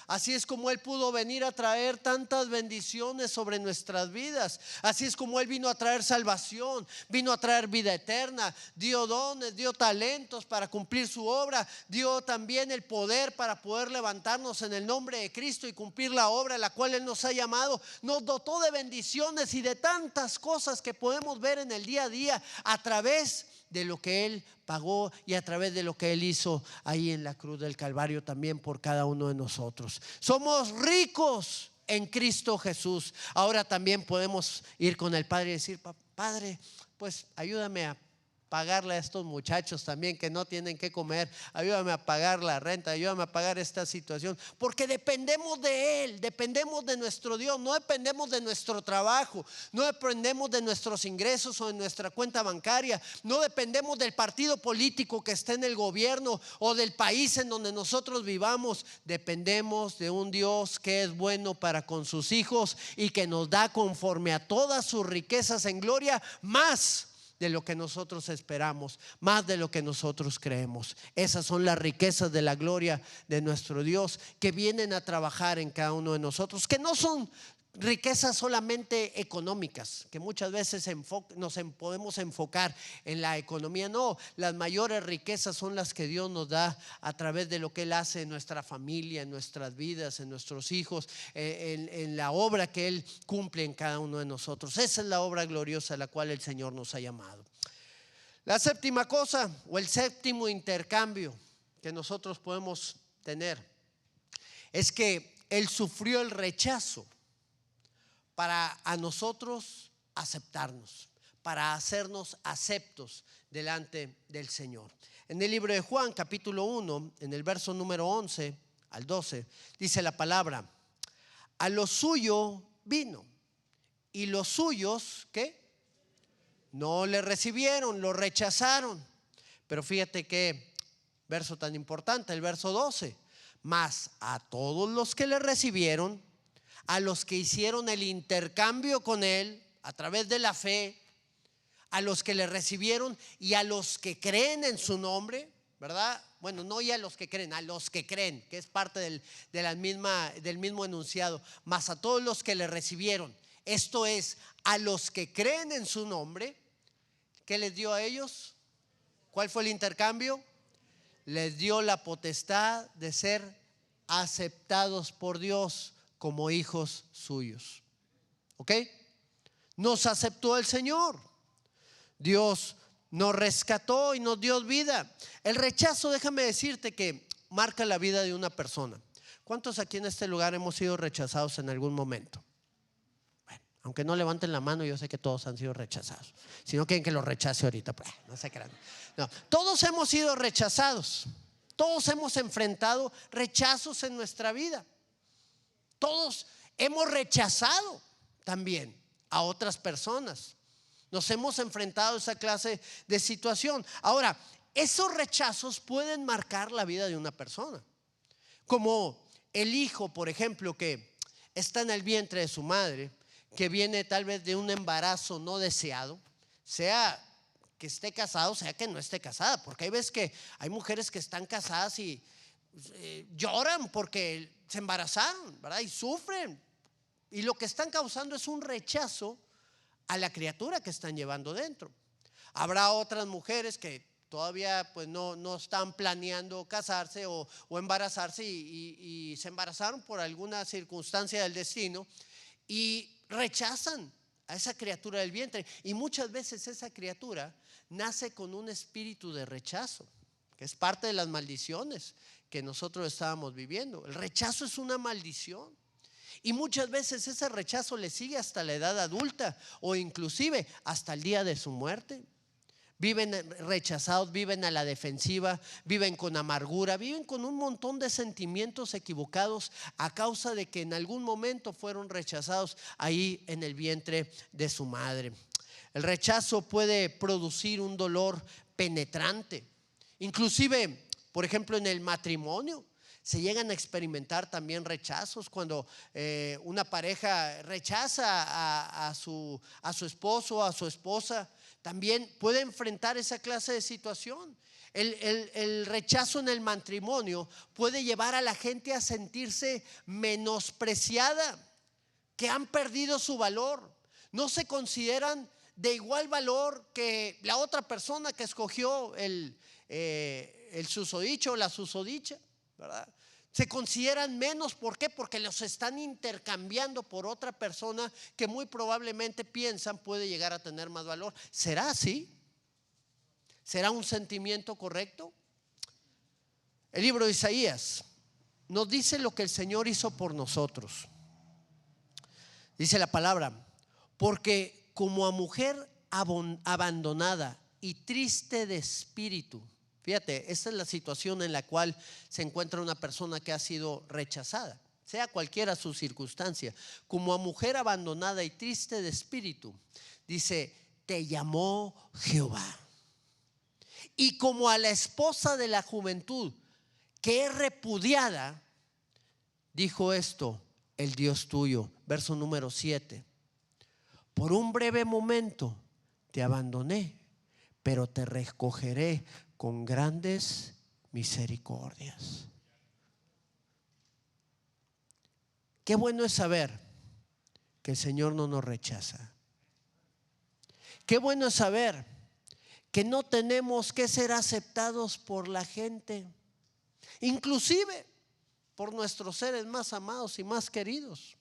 Speaker 1: Así es como Él pudo venir a traer tantas bendiciones sobre nuestras vidas. Así es como Él vino a traer salvación, vino a traer vida eterna, dio dones, dio talentos para cumplir su obra, dio también el poder para poder levantarnos en el nombre de Cristo y cumplir la obra a la cual Él nos ha llamado. Nos dotó de bendiciones y de tantas cosas que podemos ver en el día a día a través de lo que Él pagó y a través de lo que Él hizo ahí en la cruz del Calvario también por cada uno de nosotros. Somos ricos en Cristo Jesús. Ahora también podemos ir con el Padre y decir: Padre, pues ayúdame a pagarle a estos muchachos también que no tienen que comer, ayúdame a pagar la renta, ayúdame a pagar esta situación, porque dependemos de Él, dependemos de nuestro Dios, no dependemos de nuestro trabajo, no dependemos de nuestros ingresos o de nuestra cuenta bancaria, no dependemos del partido político que esté en el gobierno o del país en donde nosotros vivamos. Dependemos de un Dios que es bueno para con sus hijos y que nos da conforme a todas sus riquezas en gloria, más de lo que nosotros esperamos, más de lo que nosotros creemos. Esas son las riquezas de la gloria de nuestro Dios que vienen a trabajar en cada uno de nosotros, que no son riquezas solamente económicas, que muchas veces nos podemos enfocar en la economía. No, las mayores riquezas son las que Dios nos da a través de lo que Él hace en nuestra familia, en nuestras vidas, en nuestros hijos, en la obra que Él cumple en cada uno de nosotros. Esa es la obra gloriosa a la cual el Señor nos ha llamado. La séptima cosa, o el séptimo intercambio que nosotros podemos tener, es que Él sufrió el rechazo para a nosotros aceptarnos, para hacernos aceptos delante del Señor. En el libro de Juan capítulo 1, en el verso número 11 al 12, dice la palabra: a lo suyo vino y los suyos, ¿qué? No le recibieron, lo rechazaron. Pero fíjate qué verso tan importante, el verso 12: Mas a todos los que le recibieron, a los que hicieron el intercambio con él a través de la fe, a los que le recibieron y a los que creen en su nombre, ¿verdad? Bueno, no y a los que creen, a los que creen, que es parte del mismo enunciado. Mas a todos los que le recibieron, esto es, a los que creen en su nombre, ¿qué les dio a ellos? ¿Cuál fue el intercambio? Les dio la potestad de ser aceptados por Dios como hijos suyos. ¿Ok? Nos aceptó el Señor. Dios nos rescató y nos dio vida. El rechazo, déjame decirte que marca la vida de una persona. ¿Cuántos aquí en este lugar hemos sido rechazados en algún momento? Bueno, aunque no levanten la mano, yo sé que todos han sido rechazados. Si no quieren que los rechace ahorita, pues no se crean. No, todos hemos sido rechazados. Todos hemos enfrentado rechazos en nuestra vida. Todos hemos rechazado también a otras personas. Nos hemos enfrentado a esa clase de situación. Ahora, esos rechazos pueden marcar la vida de una persona. Como el hijo, por ejemplo, que está en el vientre de su madre, que viene tal vez de un embarazo no deseado, sea que esté casado, sea que no esté casada, porque hay veces que hay mujeres que están casadas y lloran porque se embarazaron, ¿verdad? Y sufren. Y lo que están causando es un rechazo a la criatura que están llevando dentro. Habrá otras mujeres que todavía pues no están planeando casarse o embarazarse y se embarazaron por alguna circunstancia del destino y rechazan a esa criatura del vientre. Y muchas veces esa criatura nace con un espíritu de rechazo, que es parte de las maldiciones que nosotros estábamos viviendo. El rechazo es una maldición. Y muchas veces ese rechazo le sigue hasta la edad adulta o inclusive hasta el día de su muerte. Viven rechazados, viven a la defensiva, viven con amargura, viven con un montón de sentimientos equivocados a causa de que en algún momento fueron rechazados ahí en el vientre de su madre. El rechazo puede producir un dolor penetrante. Inclusive, por ejemplo, en el matrimonio se llegan a experimentar también rechazos cuando una pareja rechaza a su esposo o a su esposa. También puede enfrentar esa clase de situación. El rechazo en el matrimonio puede llevar a la gente a sentirse menospreciada, que han perdido su valor, no se consideran de igual valor que la otra persona que escogió el susodicho o la susodicha, ¿verdad? Se consideran menos. ¿Por qué? Porque los están intercambiando por otra persona que muy probablemente piensan puede llegar a tener más valor. ¿Será así? ¿Será un sentimiento correcto? El libro de Isaías nos dice lo que el Señor hizo por nosotros. Dice la palabra: porque como a mujer abandonada y triste de espíritu. Fíjate, esta es la situación en la cual se encuentra una persona que ha sido rechazada, sea cualquiera su circunstancia. Como a mujer abandonada y triste de espíritu, dice, te llamó Jehová. Y como a la esposa de la juventud que es repudiada, dijo esto el Dios tuyo. Verso número 7. Por un breve momento te abandoné, pero te recogeré con grandes misericordias. Qué bueno es saber que el Señor no nos rechaza. Qué bueno es saber que no tenemos que ser aceptados por la gente, inclusive por nuestros seres más amados y más queridos.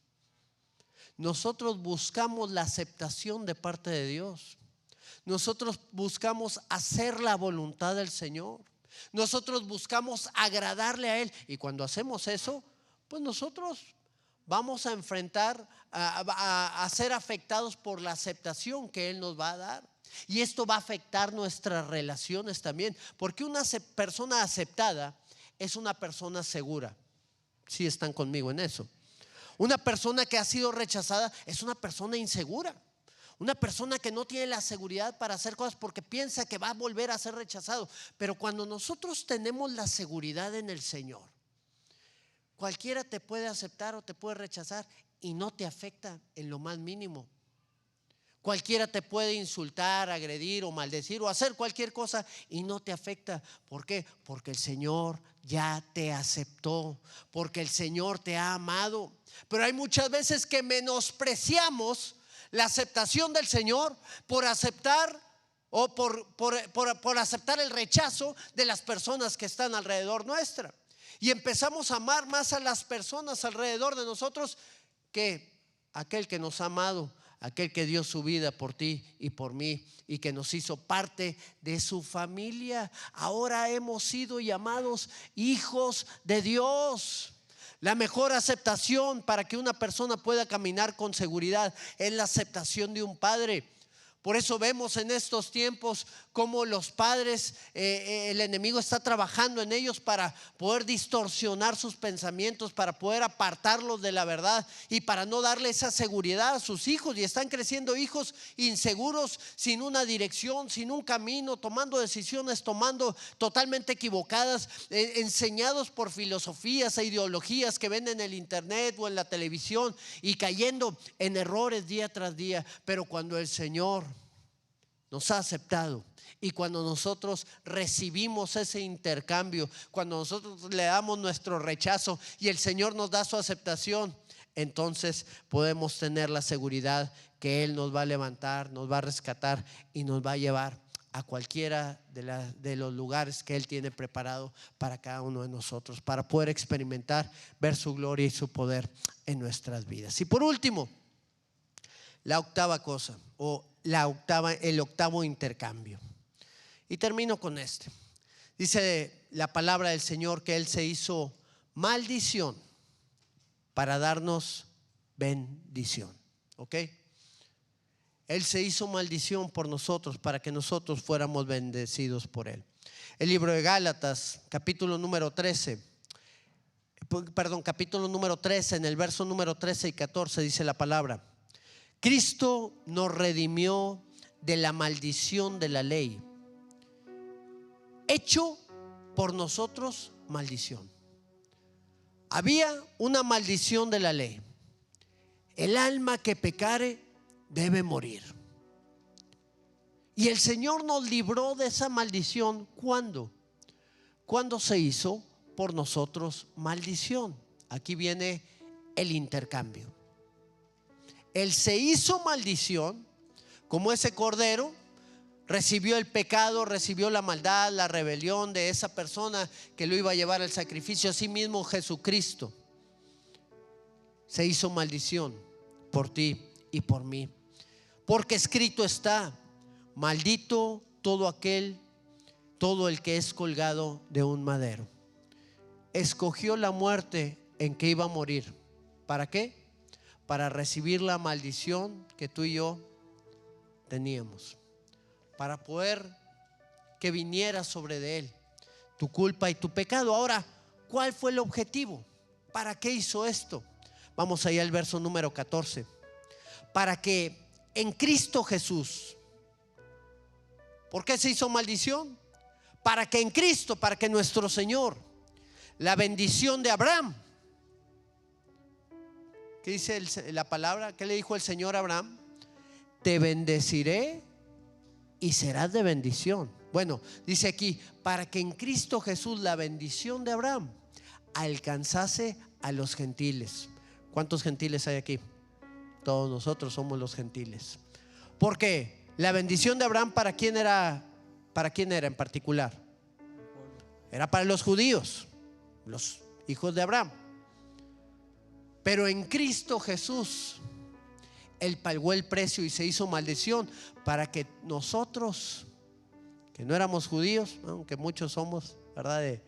Speaker 1: Nosotros buscamos la aceptación de parte de Dios. Nosotros buscamos hacer la voluntad del Señor. Nosotros buscamos agradarle a Él. Y cuando hacemos eso, pues nosotros vamos a enfrentar a ser afectados por la aceptación que Él nos va a dar. Y esto va a afectar nuestras relaciones también, porque una persona aceptada es una persona segura. ¿Sí están conmigo en eso? Una persona que ha sido rechazada es una persona insegura. Una persona que no tiene la seguridad para hacer cosas porque piensa que va a volver a ser rechazado. Pero cuando nosotros tenemos la seguridad en el Señor, Cualquiera te puede aceptar o te puede rechazar y no te afecta en lo más mínimo. Cualquiera te puede insultar, agredir o maldecir o hacer cualquier cosa y no te afecta. ¿Por qué? Porque el Señor ya te aceptó, porque el Señor te ha amado. Pero hay muchas veces que menospreciamos la aceptación del Señor por aceptar o por aceptar el rechazo de las personas que están alrededor nuestra. Y empezamos a amar más a las personas alrededor de nosotros que aquel que nos ha amado, aquel que dio su vida por ti y por mí y que nos hizo parte de su familia. Ahora hemos sido llamados hijos de Dios. La mejor aceptación para que una persona pueda caminar con seguridad es la aceptación de un padre. Por eso vemos en estos tiempos cómo los padres, el enemigo está trabajando en ellos para poder distorsionar sus pensamientos, para poder apartarlos de la verdad y para no darle esa seguridad a sus hijos. Y están creciendo hijos inseguros, sin una dirección, sin un camino, tomando decisiones, tomando totalmente equivocadas, enseñados por filosofías e ideologías que ven en el internet o en la televisión y cayendo en errores día tras día. Pero cuando el Señor nos ha aceptado y cuando nosotros recibimos ese intercambio, cuando nosotros le damos nuestro rechazo y el Señor nos da su aceptación, entonces podemos tener la seguridad que Él nos va a levantar, nos va a rescatar y nos va a llevar a cualquiera de los lugares que Él tiene preparado para cada uno de nosotros, para poder experimentar, ver su gloria y su poder en nuestras vidas. Y por último, la octava cosa, o el octavo intercambio. Y termino con este. Dice la palabra del Señor que Él se hizo maldición para darnos bendición. ¿Ok? Él se hizo maldición por nosotros para que nosotros fuéramos bendecidos por Él. El libro de Gálatas, capítulo número 13, en el verso número 13 y 14 dice la palabra: Cristo nos redimió de la maldición de la ley, hecho por nosotros maldición. Había una maldición de la ley. El alma que pecare debe morir. Y el Señor nos libró de esa maldición. ¿Cuándo? Cuando se hizo por nosotros maldición. Aquí viene el intercambio. Él se hizo maldición como ese cordero, recibió el pecado, recibió la maldad, la rebelión de esa persona que lo iba a llevar al sacrificio. Así mismo Jesucristo se hizo maldición por ti y por mí, porque escrito está: maldito todo el que es colgado de un madero. Escogió la muerte en que iba a morir. ¿Para qué? Para recibir la maldición que tú y yo teníamos, para poder que viniera sobre de Él tu culpa y tu pecado. Ahora, ¿cuál fue el objetivo? ¿Para qué hizo esto? Vamos allá al verso número 14. Para que en Cristo Jesús. ¿Por qué se hizo maldición? Para que en Cristo, para que nuestro Señor, la bendición de Abraham. ¿Qué dice la palabra? ¿Qué le dijo el Señor a Abraham? Te bendeciré y serás de bendición. Bueno, dice aquí: para que en Cristo Jesús la bendición de Abraham alcanzase a los gentiles. ¿Cuántos gentiles hay aquí? Todos nosotros somos los gentiles. Porque la bendición de Abraham, ¿para quién era? ¿Para quién era en particular? Era para los judíos, los hijos de Abraham. Pero en Cristo Jesús Él pagó el precio y se hizo maldición para que nosotros, que no éramos judíos, aunque muchos somos, ¿verdad?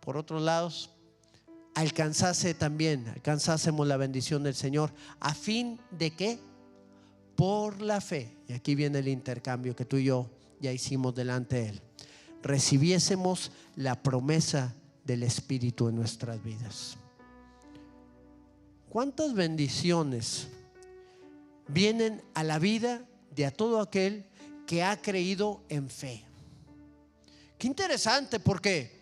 Speaker 1: Por otros lados, alcanzásemos la bendición del Señor. ¿A fin de qué? Por la fe. Y aquí viene el intercambio que tú y yo ya hicimos delante de Él. Recibiésemos la promesa del Espíritu en nuestras vidas. ¿Cuántas bendiciones vienen a la vida de a todo aquel que ha creído en fe? Qué interesante, porque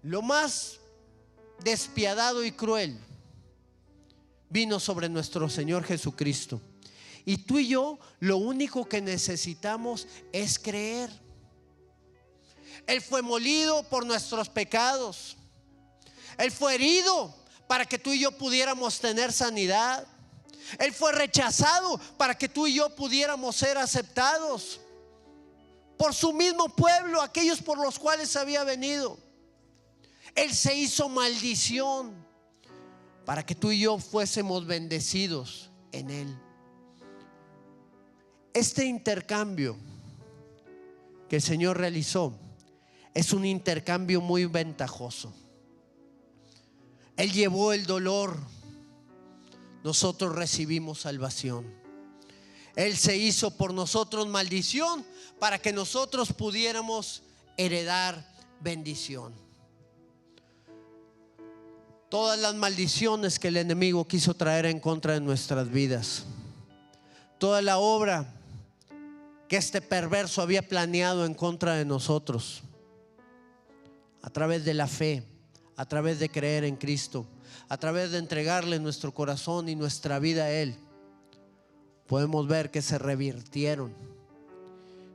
Speaker 1: lo más despiadado y cruel vino sobre nuestro Señor Jesucristo. Y tú y yo lo único que necesitamos es creer. Él fue molido por nuestros pecados. Él fue herido para que tú y yo pudiéramos tener sanidad. Él fue rechazado para que tú y yo pudiéramos ser aceptados por su mismo pueblo, aquellos por los cuales había venido. Él se hizo maldición para que tú y yo fuésemos bendecidos en Él. Este intercambio que el Señor realizó es un intercambio muy ventajoso. Él llevó el dolor, nosotros recibimos salvación. Él se hizo por nosotros maldición para que nosotros pudiéramos heredar bendición. Todas las maldiciones que el enemigo quiso traer en contra de nuestras vidas, toda la obra que este perverso había planeado en contra de nosotros, a través de la fe, a través de creer en Cristo, a través de entregarle nuestro corazón y nuestra vida a Él, podemos ver que se revirtieron.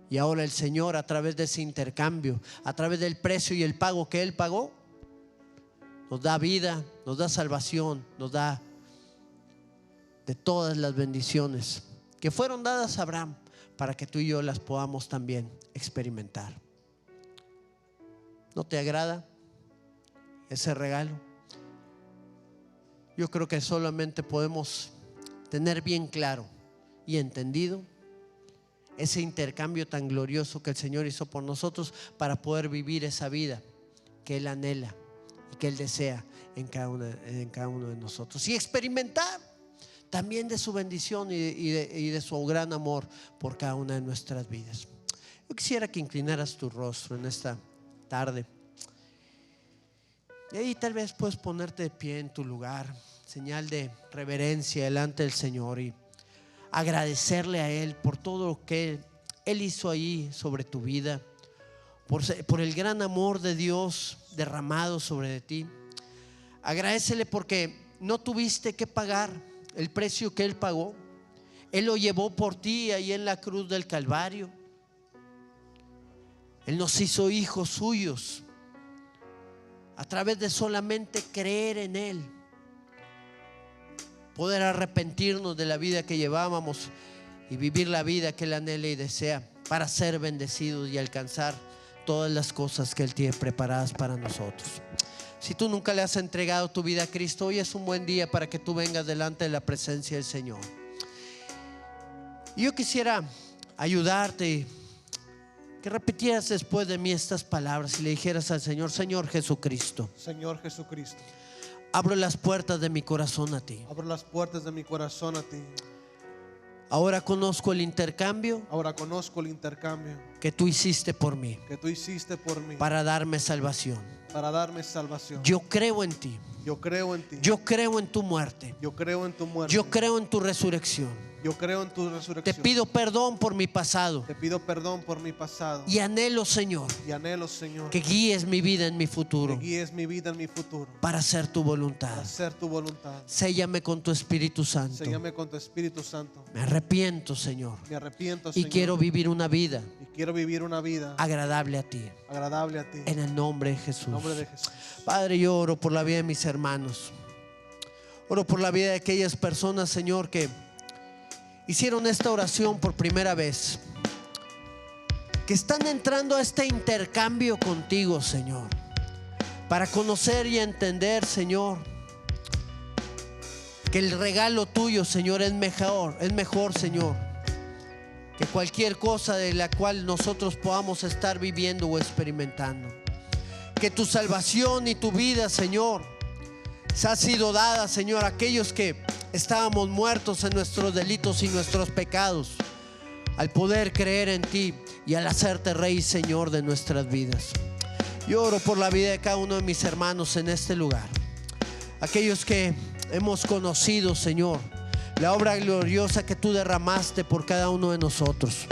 Speaker 1: Y ahora el Señor, a través de ese intercambio, a través del precio y el pago que Él pagó, nos da vida, nos da salvación, nos da de todas las bendiciones que fueron dadas a Abraham, para que tú y yo las podamos también experimentar. ¿No te agrada ese regalo? Yo creo que solamente podemos tener bien claro y entendido ese intercambio tan glorioso que el Señor hizo por nosotros, para poder vivir esa vida que Él anhela y que Él desea en cada uno de nosotros, y experimentar también de su bendición y de su gran amor por cada una de nuestras vidas. Yo quisiera que inclinaras tu rostro en esta tarde, y ahí tal vez puedes ponerte de pie en tu lugar, señal de reverencia delante del Señor, y agradecerle a Él por todo lo que Él hizo ahí sobre tu vida, por el gran amor de Dios derramado sobre ti. Agradécele porque no tuviste que pagar el precio que Él pagó. Él lo llevó por ti ahí en la cruz del Calvario. Él nos hizo hijos suyos a través de solamente creer en Él, poder arrepentirnos de la vida que llevábamos y vivir la vida que Él anhela y desea, para ser bendecidos y alcanzar todas las cosas que Él tiene preparadas para nosotros. Si tú nunca le has entregado tu vida a Cristo, hoy es un buen día para que tú vengas delante de la presencia del Señor. Y yo quisiera ayudarte, que repitieras después de mí estas palabras y le dijeras al Señor: Señor Jesucristo,
Speaker 2: Señor Jesucristo,
Speaker 1: abro las puertas de mi corazón a ti.
Speaker 2: abro las puertas de mi corazón a ti.
Speaker 1: Ahora conozco el intercambio
Speaker 2: Ahora conozco el intercambio
Speaker 1: que tú hiciste por mí,
Speaker 2: que tú hiciste por mí,
Speaker 1: para darme salvación.
Speaker 2: para darme salvación.
Speaker 1: Yo creo en ti.
Speaker 2: Yo creo en ti.
Speaker 1: Yo creo en tu muerte.
Speaker 2: Yo creo en tu muerte.
Speaker 1: Yo creo en tu resurrección.
Speaker 2: Yo creo en tu
Speaker 1: Te
Speaker 2: resurrección.
Speaker 1: pido perdón por mi pasado
Speaker 2: Te pido perdón por mi pasado.
Speaker 1: y anhelo, Señor,
Speaker 2: Y anhelo, Señor,
Speaker 1: que guíes mi vida en mi
Speaker 2: que
Speaker 1: futuro
Speaker 2: guíes mi vida en mi futuro,
Speaker 1: para hacer tu voluntad.
Speaker 2: para hacer tu voluntad.
Speaker 1: Séllame con tu Espíritu Santo.
Speaker 2: Séllame con tu Espíritu Santo.
Speaker 1: Me arrepiento, Señor,
Speaker 2: Me arrepiento,
Speaker 1: y
Speaker 2: Señor,
Speaker 1: quiero vivir una vida
Speaker 2: y quiero vivir una vida
Speaker 1: agradable a ti,
Speaker 2: agradable a ti.
Speaker 1: en el nombre de
Speaker 2: En
Speaker 1: Jesús.
Speaker 2: nombre de Jesús.
Speaker 1: Padre, yo oro por la vida de mis hermanos. Oro por la vida de aquellas personas, Señor, que hicieron esta oración por primera vez, que están entrando a este intercambio contigo, Señor, para conocer y entender, Señor, que el regalo tuyo, Señor, es mejor, Señor, que cualquier cosa de la cual nosotros podamos estar viviendo o experimentando. Que tu salvación y tu vida, Señor, se ha sido dada, Señor, a aquellos que estábamos muertos en nuestros delitos y nuestros pecados, al poder creer en ti y al hacerte Rey, Señor, de nuestras vidas. Yo oro por la vida de cada uno de mis hermanos en este lugar, aquellos que hemos conocido, Señor, la obra gloriosa que tú derramaste por cada uno de nosotros,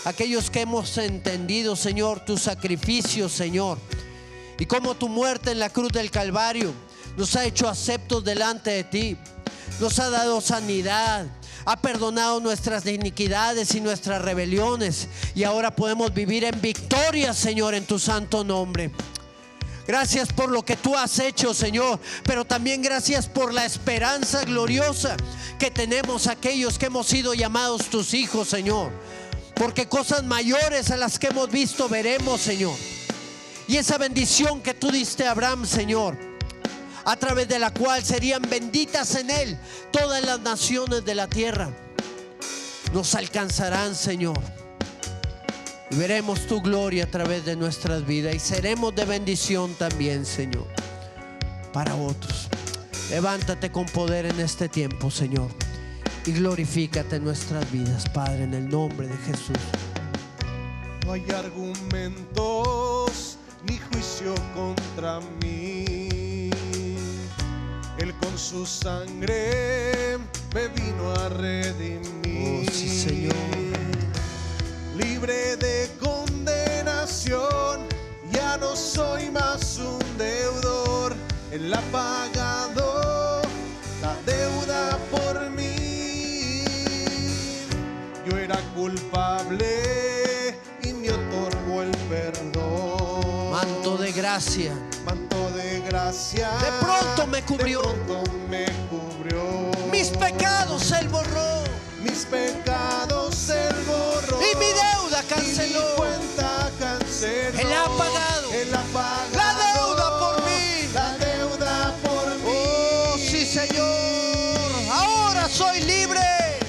Speaker 1: aquellos que hemos entendido, Señor, tu sacrificio, Señor, y cómo tu muerte en la cruz del Calvario nos ha hecho aceptos delante de ti, nos ha dado sanidad, ha perdonado nuestras iniquidades y nuestras rebeliones, y ahora podemos vivir en victoria, Señor, en tu santo nombre. Gracias por lo que tú has hecho, Señor, pero también gracias por la esperanza gloriosa que tenemos aquellos que hemos sido llamados tus hijos, Señor, porque cosas mayores a las que hemos visto veremos, Señor. Y esa bendición que tú diste a Abraham, Señor, a través de la cual serían benditas en él todas las naciones de la tierra, nos alcanzarán, Señor. Y veremos tu gloria a través de nuestras vidas y seremos de bendición también, Señor, para otros. Levántate con poder en este tiempo, Señor, y glorifícate en nuestras vidas, Padre, en el nombre de Jesús.
Speaker 2: No hay argumentos ni juicio contra mí. Él con su sangre me vino a redimir.
Speaker 1: Oh, sí, Señor.
Speaker 2: Libre de condenación, ya no soy más un deudor. Él ha pagado la deuda por mí. Yo era culpable y me otorgó el perdón.
Speaker 1: Manto de gracia,
Speaker 2: Manto de gracia,
Speaker 1: de pronto me cubrió.
Speaker 2: de pronto me cubrió.
Speaker 1: Mis pecados Él borró,
Speaker 2: Mis pecados Él borró
Speaker 1: y mi deuda
Speaker 2: y
Speaker 1: canceló.
Speaker 2: mi cuenta canceló.
Speaker 1: Él ha pagado
Speaker 2: Él ha pagado
Speaker 1: la deuda por mí.
Speaker 2: La deuda por mí.
Speaker 1: Oh, sí, Señor. Ahora soy libre,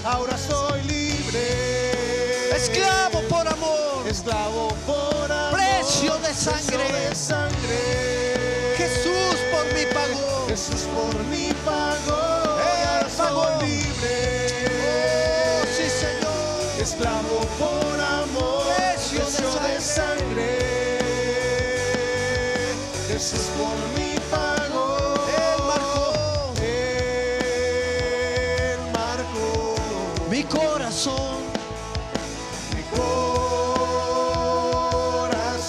Speaker 2: Ahora soy libre.
Speaker 1: esclavo por amor,
Speaker 2: Esclavo por amor.
Speaker 1: precio de sangre.
Speaker 2: Precio de sangre.
Speaker 1: Jesús por mí pagó.
Speaker 2: Jesús por mí pagó.
Speaker 1: Él
Speaker 2: Ahora
Speaker 1: pagó.
Speaker 2: soy libre.
Speaker 1: Oh, sí, Señor.
Speaker 2: Esclavo por amor,
Speaker 1: Precio de
Speaker 2: sangre. Jesús por mí pagó.
Speaker 1: Él marcó
Speaker 2: Él marcó
Speaker 1: mi corazón.
Speaker 2: mi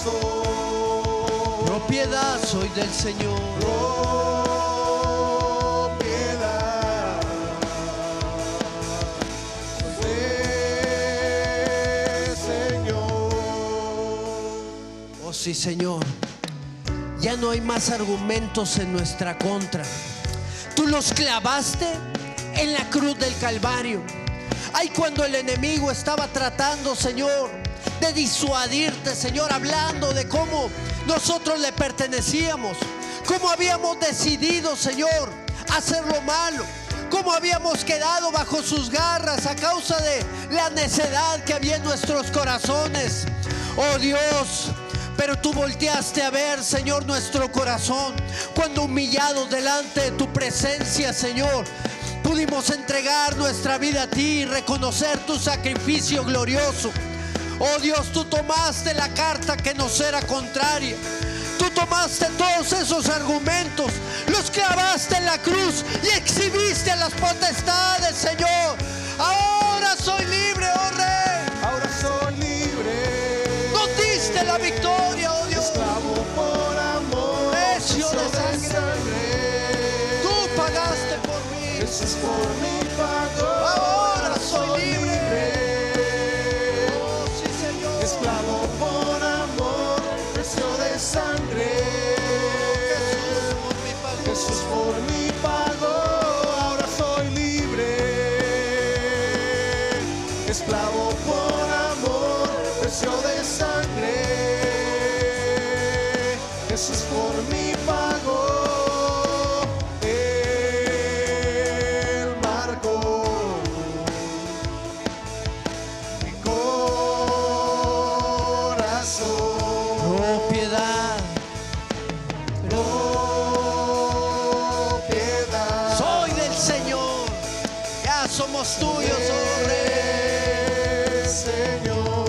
Speaker 2: corazón.
Speaker 1: Propiedad soy del Señor.
Speaker 2: Propiedad soy del Señor.
Speaker 1: Oh, sí, Señor. Ya no hay más argumentos en nuestra contra. Tú los clavaste en la cruz del Calvario. Ay, cuando el enemigo estaba tratando, Señor, de disuadirte, Señor, hablando de cómo nosotros le pertenecíamos, cómo habíamos decidido, Señor, hacer lo malo, cómo habíamos quedado bajo sus garras a causa de la necedad que había en nuestros corazones. Oh Dios, pero tú volteaste a ver, Señor, nuestro corazón cuando humillados delante de tu presencia, Señor, pudimos entregar nuestra vida a ti y reconocer tu sacrificio glorioso. Oh Dios, tú tomaste la carta que nos era contraria. Tú tomaste todos esos argumentos, los clavaste en la cruz y exhibiste a las potestades, Señor. Ahora soy libre, oh Rey.
Speaker 2: Ahora soy libre.
Speaker 1: Nos diste la victoria, oh Dios.
Speaker 2: Esclavo por amor.
Speaker 1: Precio de
Speaker 2: sangre.
Speaker 1: Tú pagaste por mí.
Speaker 2: Jesús por mí pagó.
Speaker 1: Ahora soy libre. Oh, sí, Señor.
Speaker 2: Esclavo por amor. Precio de sangre. Jesús por mí pagó. Ahora soy libre. Esclavo por amor. Precio de sangre. Jesús por mí pagó. Él marcó mi corazón.
Speaker 1: Propiedad.
Speaker 2: Propiedad.
Speaker 1: Soy del Señor. Ya somos tuyos, oh Rey.
Speaker 2: Señor.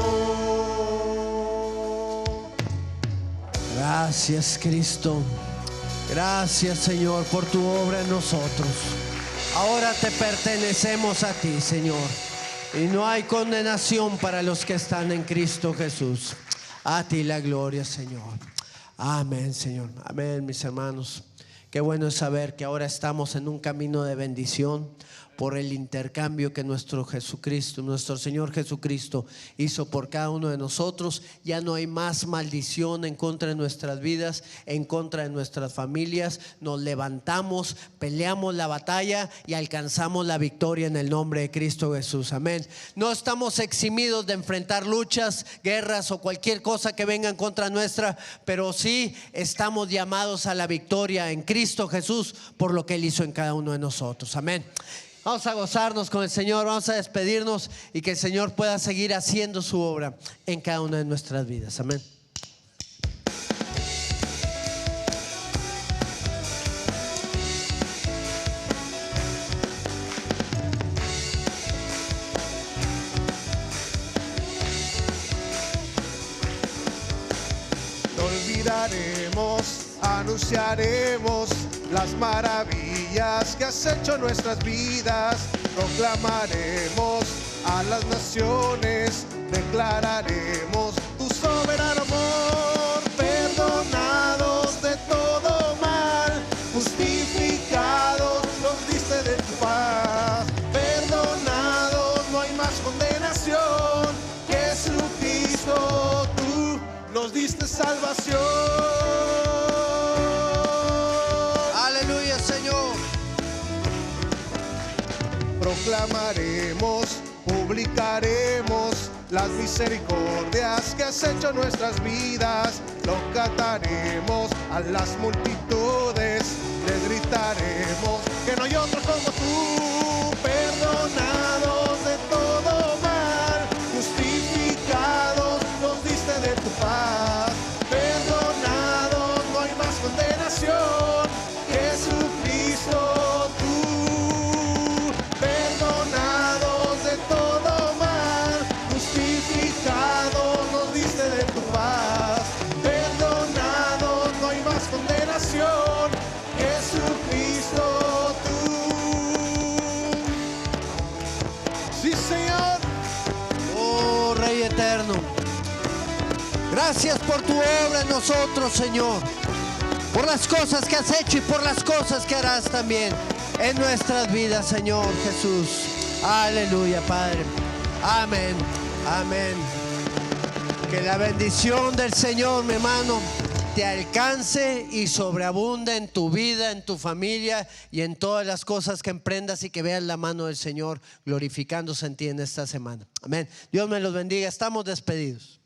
Speaker 1: Gracias, Cristo. Gracias, Señor, por tu obra en nosotros. Ahora te pertenecemos a ti, Señor. Y no hay condenación para los que están en Cristo Jesús. A ti la gloria, Señor. Amén, Señor. Amén, mis hermanos. Qué bueno es saber que ahora estamos en un camino de bendición por el intercambio que nuestro Jesucristo, nuestro Señor Jesucristo hizo por cada uno de nosotros. Ya no hay más maldición en contra de nuestras vidas, en contra de nuestras familias. Nos levantamos, peleamos la batalla y alcanzamos la victoria en el nombre de Cristo Jesús. Amén. No estamos eximidos de enfrentar luchas, guerras o cualquier cosa que venga en contra nuestra, pero sí estamos llamados a la victoria en Cristo Jesús por lo que Él hizo en cada uno de nosotros. Amén. Vamos a gozarnos con el Señor, vamos a despedirnos y que el Señor pueda seguir haciendo su obra en cada una de nuestras vidas. Amén.
Speaker 2: No olvidaremos, anunciaremos las maravillas que has hecho en nuestras vidas. Proclamaremos a las naciones, declararemos tu soberano amor. Perdonados de todo mal, justificados nos diste de tu paz. Perdonados, no hay más condenación. Jesucristo, tú nos diste salvación. Proclamaremos, publicaremos las misericordias que has hecho en nuestras vidas. Lo cantaremos a las multitudes, les gritaremos que no hay otro como tú. Perdonados de todo mal, justificados nos diste de tu paz. Perdonados, no hay más condenación. Jesucristo, tú. Perdonados de todo mal, justificados nos diste de tu paz. Perdonados, no hay más condenación. Jesucristo, tú. Sí, Señor.
Speaker 1: Oh Rey eterno, gracias por tu obra en nosotros, Señor, por las cosas que has hecho y por las cosas que harás también en nuestras vidas, Señor Jesús. Aleluya, Padre. Amén, amén. Que la bendición del Señor, mi hermano, te alcance y sobreabunde en tu vida, en tu familia y en todas las cosas que emprendas, y que veas la mano del Señor glorificándose en ti en esta semana. Amén. Dios me los bendiga. Estamos despedidos.